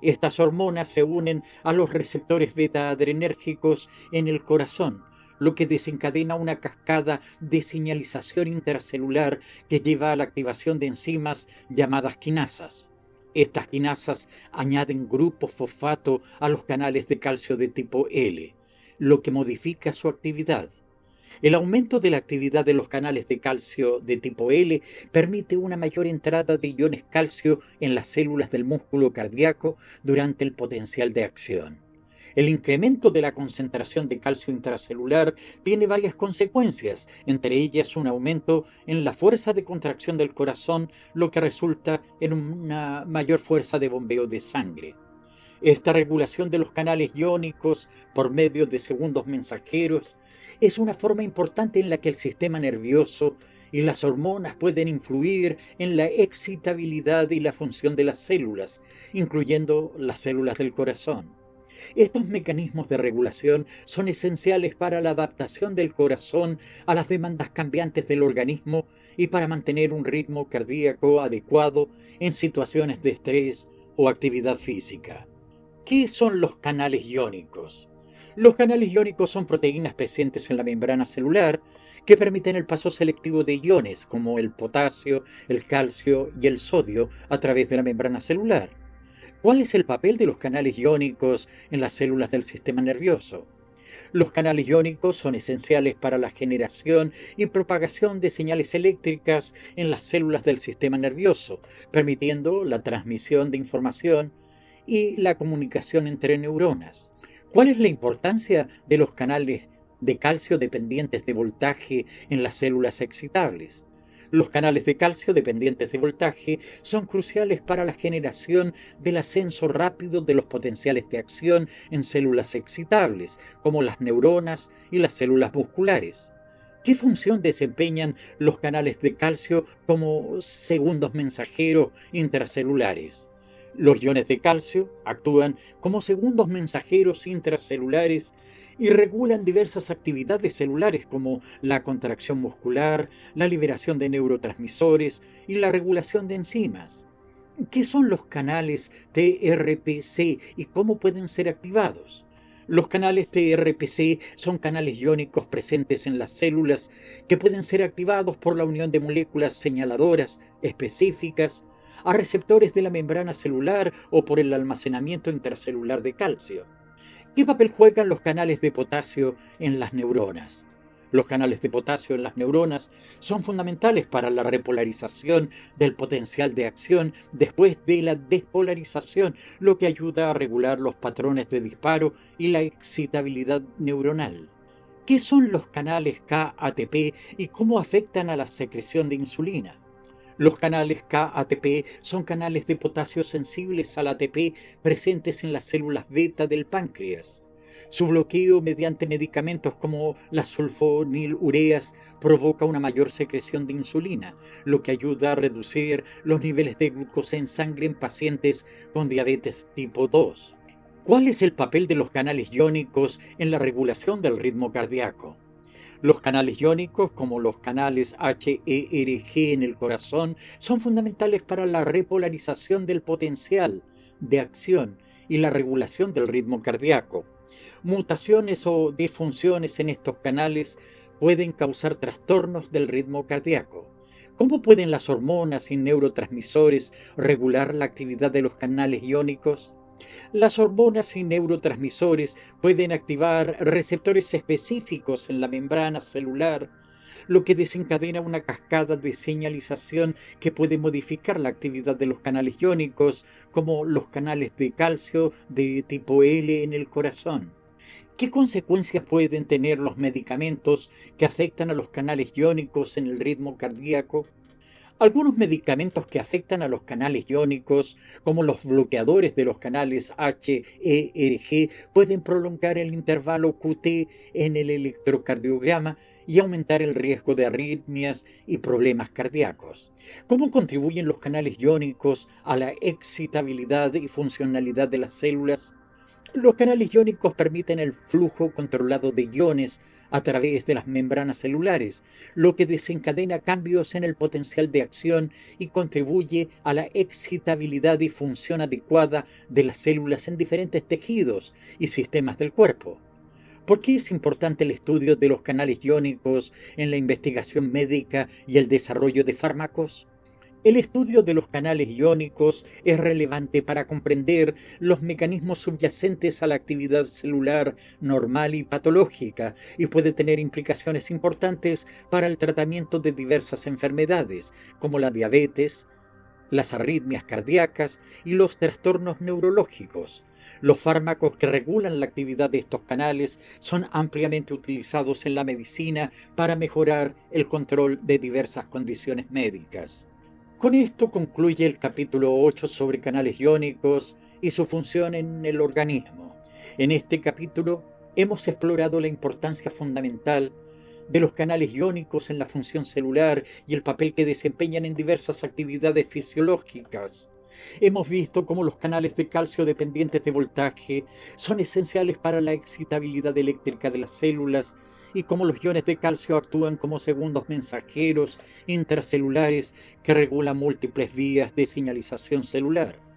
Estas hormonas se unen a los receptores beta-adrenérgicos en el corazón, lo que desencadena una cascada de señalización intracelular que lleva a la activación de enzimas llamadas quinasas. Estas quinasas añaden grupo fosfato a los canales de calcio de tipo L, lo que modifica su actividad. El aumento de la actividad de los canales de calcio de tipo L permite una mayor entrada de iones calcio en las células del músculo cardíaco durante el potencial de acción. El incremento de la concentración de calcio intracelular tiene varias consecuencias, entre ellas un aumento en la fuerza de contracción del corazón, lo que resulta en una mayor fuerza de bombeo de sangre. Esta regulación de los canales iónicos por medio de segundos mensajeros es una forma importante en la que el sistema nervioso y las hormonas pueden influir en la excitabilidad y la función de las células, incluyendo las células del corazón. Estos mecanismos de regulación son esenciales para la adaptación del corazón a las demandas cambiantes del organismo y para mantener un ritmo cardíaco adecuado en situaciones de estrés o actividad física. ¿Qué son los canales iónicos? Los canales iónicos son proteínas presentes en la membrana celular que permiten el paso selectivo de iones como el potasio, el calcio y el sodio a través de la membrana celular. ¿Cuál es el papel de los canales iónicos en las células del sistema nervioso? Los canales iónicos son esenciales para la generación y propagación de señales eléctricas en las células del sistema nervioso, permitiendo la transmisión de información y la comunicación entre neuronas. ¿Cuál es la importancia de los canales de calcio dependientes de voltaje en las células excitables? Los canales de calcio dependientes de voltaje son cruciales para la generación del ascenso rápido de los potenciales de acción en células excitables, como las neuronas y las células musculares. ¿Qué función desempeñan los canales de calcio como segundos mensajeros intracelulares? Los iones de calcio actúan como segundos mensajeros intracelulares y regulan diversas actividades celulares como la contracción muscular, la liberación de neurotransmisores y la regulación de enzimas. ¿Qué son los canales TRPC y cómo pueden ser activados? Los canales TRPC son canales iónicos presentes en las células que pueden ser activados por la unión de moléculas señaladoras específicas a receptores de la membrana celular o por el almacenamiento intracelular de calcio. ¿Qué papel juegan los canales de potasio en las neuronas? Los canales de potasio en las neuronas son fundamentales para la repolarización del potencial de acción después de la despolarización, lo que ayuda a regular los patrones de disparo y la excitabilidad neuronal. ¿Qué son los canales K-ATP y cómo afectan a la secreción de insulina? Los canales K-ATP son canales de potasio sensibles al ATP presentes en las células beta del páncreas. Su bloqueo mediante medicamentos como las sulfonilureas provoca una mayor secreción de insulina, lo que ayuda a reducir los niveles de glucosa en sangre en pacientes con diabetes tipo 2. ¿Cuál es el papel de los canales iónicos en la regulación del ritmo cardíaco? Los canales iónicos, como los canales HERG en el corazón, son fundamentales para la repolarización del potencial de acción y la regulación del ritmo cardíaco. Mutaciones o disfunciones en estos canales pueden causar trastornos del ritmo cardíaco. ¿Cómo pueden las hormonas y neurotransmisores regular la actividad de los canales iónicos? Las hormonas y neurotransmisores pueden activar receptores específicos en la membrana celular, lo que desencadena una cascada de señalización que puede modificar la actividad de los canales iónicos, como los canales de calcio de tipo L en el corazón. ¿Qué consecuencias pueden tener los medicamentos que afectan a los canales iónicos en el ritmo cardíaco? Algunos medicamentos que afectan a los canales iónicos, como los bloqueadores de los canales HERG, pueden prolongar el intervalo QT en el electrocardiograma y aumentar el riesgo de arritmias y problemas cardíacos. ¿Cómo contribuyen los canales iónicos a la excitabilidad y funcionalidad de las células? Los canales iónicos permiten el flujo controlado de iones a través de las membranas celulares, lo que desencadena cambios en el potencial de acción y contribuye a la excitabilidad y función adecuada de las células en diferentes tejidos y sistemas del cuerpo. ¿Por qué es importante el estudio de los canales iónicos en la investigación médica y el desarrollo de fármacos? El estudio de los canales iónicos es relevante para comprender los mecanismos subyacentes a la actividad celular normal y patológica y puede tener implicaciones importantes para el tratamiento de diversas enfermedades, como la diabetes, las arritmias cardíacas y los trastornos neurológicos. Los fármacos que regulan la actividad de estos canales son ampliamente utilizados en la medicina para mejorar el control de diversas condiciones médicas. Con esto concluye el capítulo 8 sobre canales iónicos y su función en el organismo. En este capítulo hemos explorado la importancia fundamental de los canales iónicos en la función celular y el papel que desempeñan en diversas actividades fisiológicas. Hemos visto cómo los canales de calcio dependientes de voltaje son esenciales para la excitabilidad eléctrica de las células y cómo los iones de calcio actúan como segundos mensajeros intracelulares que regulan múltiples vías de señalización celular.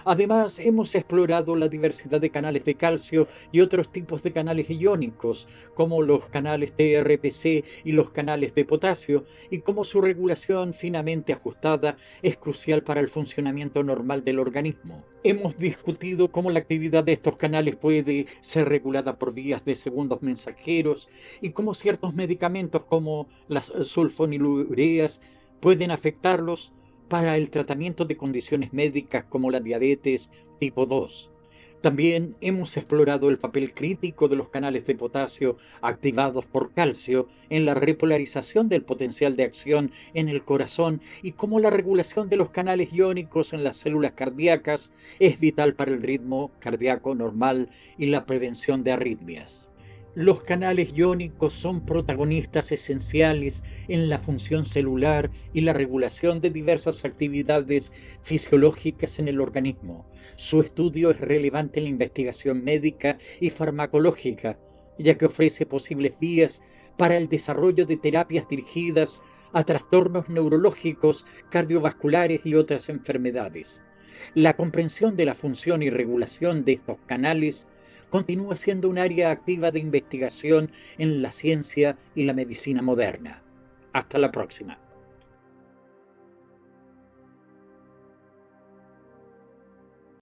Además, hemos explorado la diversidad de canales de calcio y otros tipos de canales iónicos, como los canales TRPC y los canales de potasio, y cómo su regulación finamente ajustada es crucial para el funcionamiento normal del organismo. Hemos discutido cómo la actividad de estos canales puede ser regulada por vías de segundos mensajeros y cómo ciertos medicamentos como las sulfonilureas pueden afectarlos para el tratamiento de condiciones médicas como la diabetes tipo 2. También hemos explorado el papel crítico de los canales de potasio activados por calcio en la repolarización del potencial de acción en el corazón y cómo la regulación de los canales iónicos en las células cardíacas es vital para el ritmo cardíaco normal y la prevención de arritmias. Los canales iónicos son protagonistas esenciales en la función celular y la regulación de diversas actividades fisiológicas en el organismo. Su estudio es relevante en la investigación médica y farmacológica, ya que ofrece posibles vías para el desarrollo de terapias dirigidas a trastornos neurológicos, cardiovasculares y otras enfermedades. La comprensión de la función y regulación de estos canales continúa siendo un área activa de investigación en la ciencia y la medicina moderna. Hasta la próxima.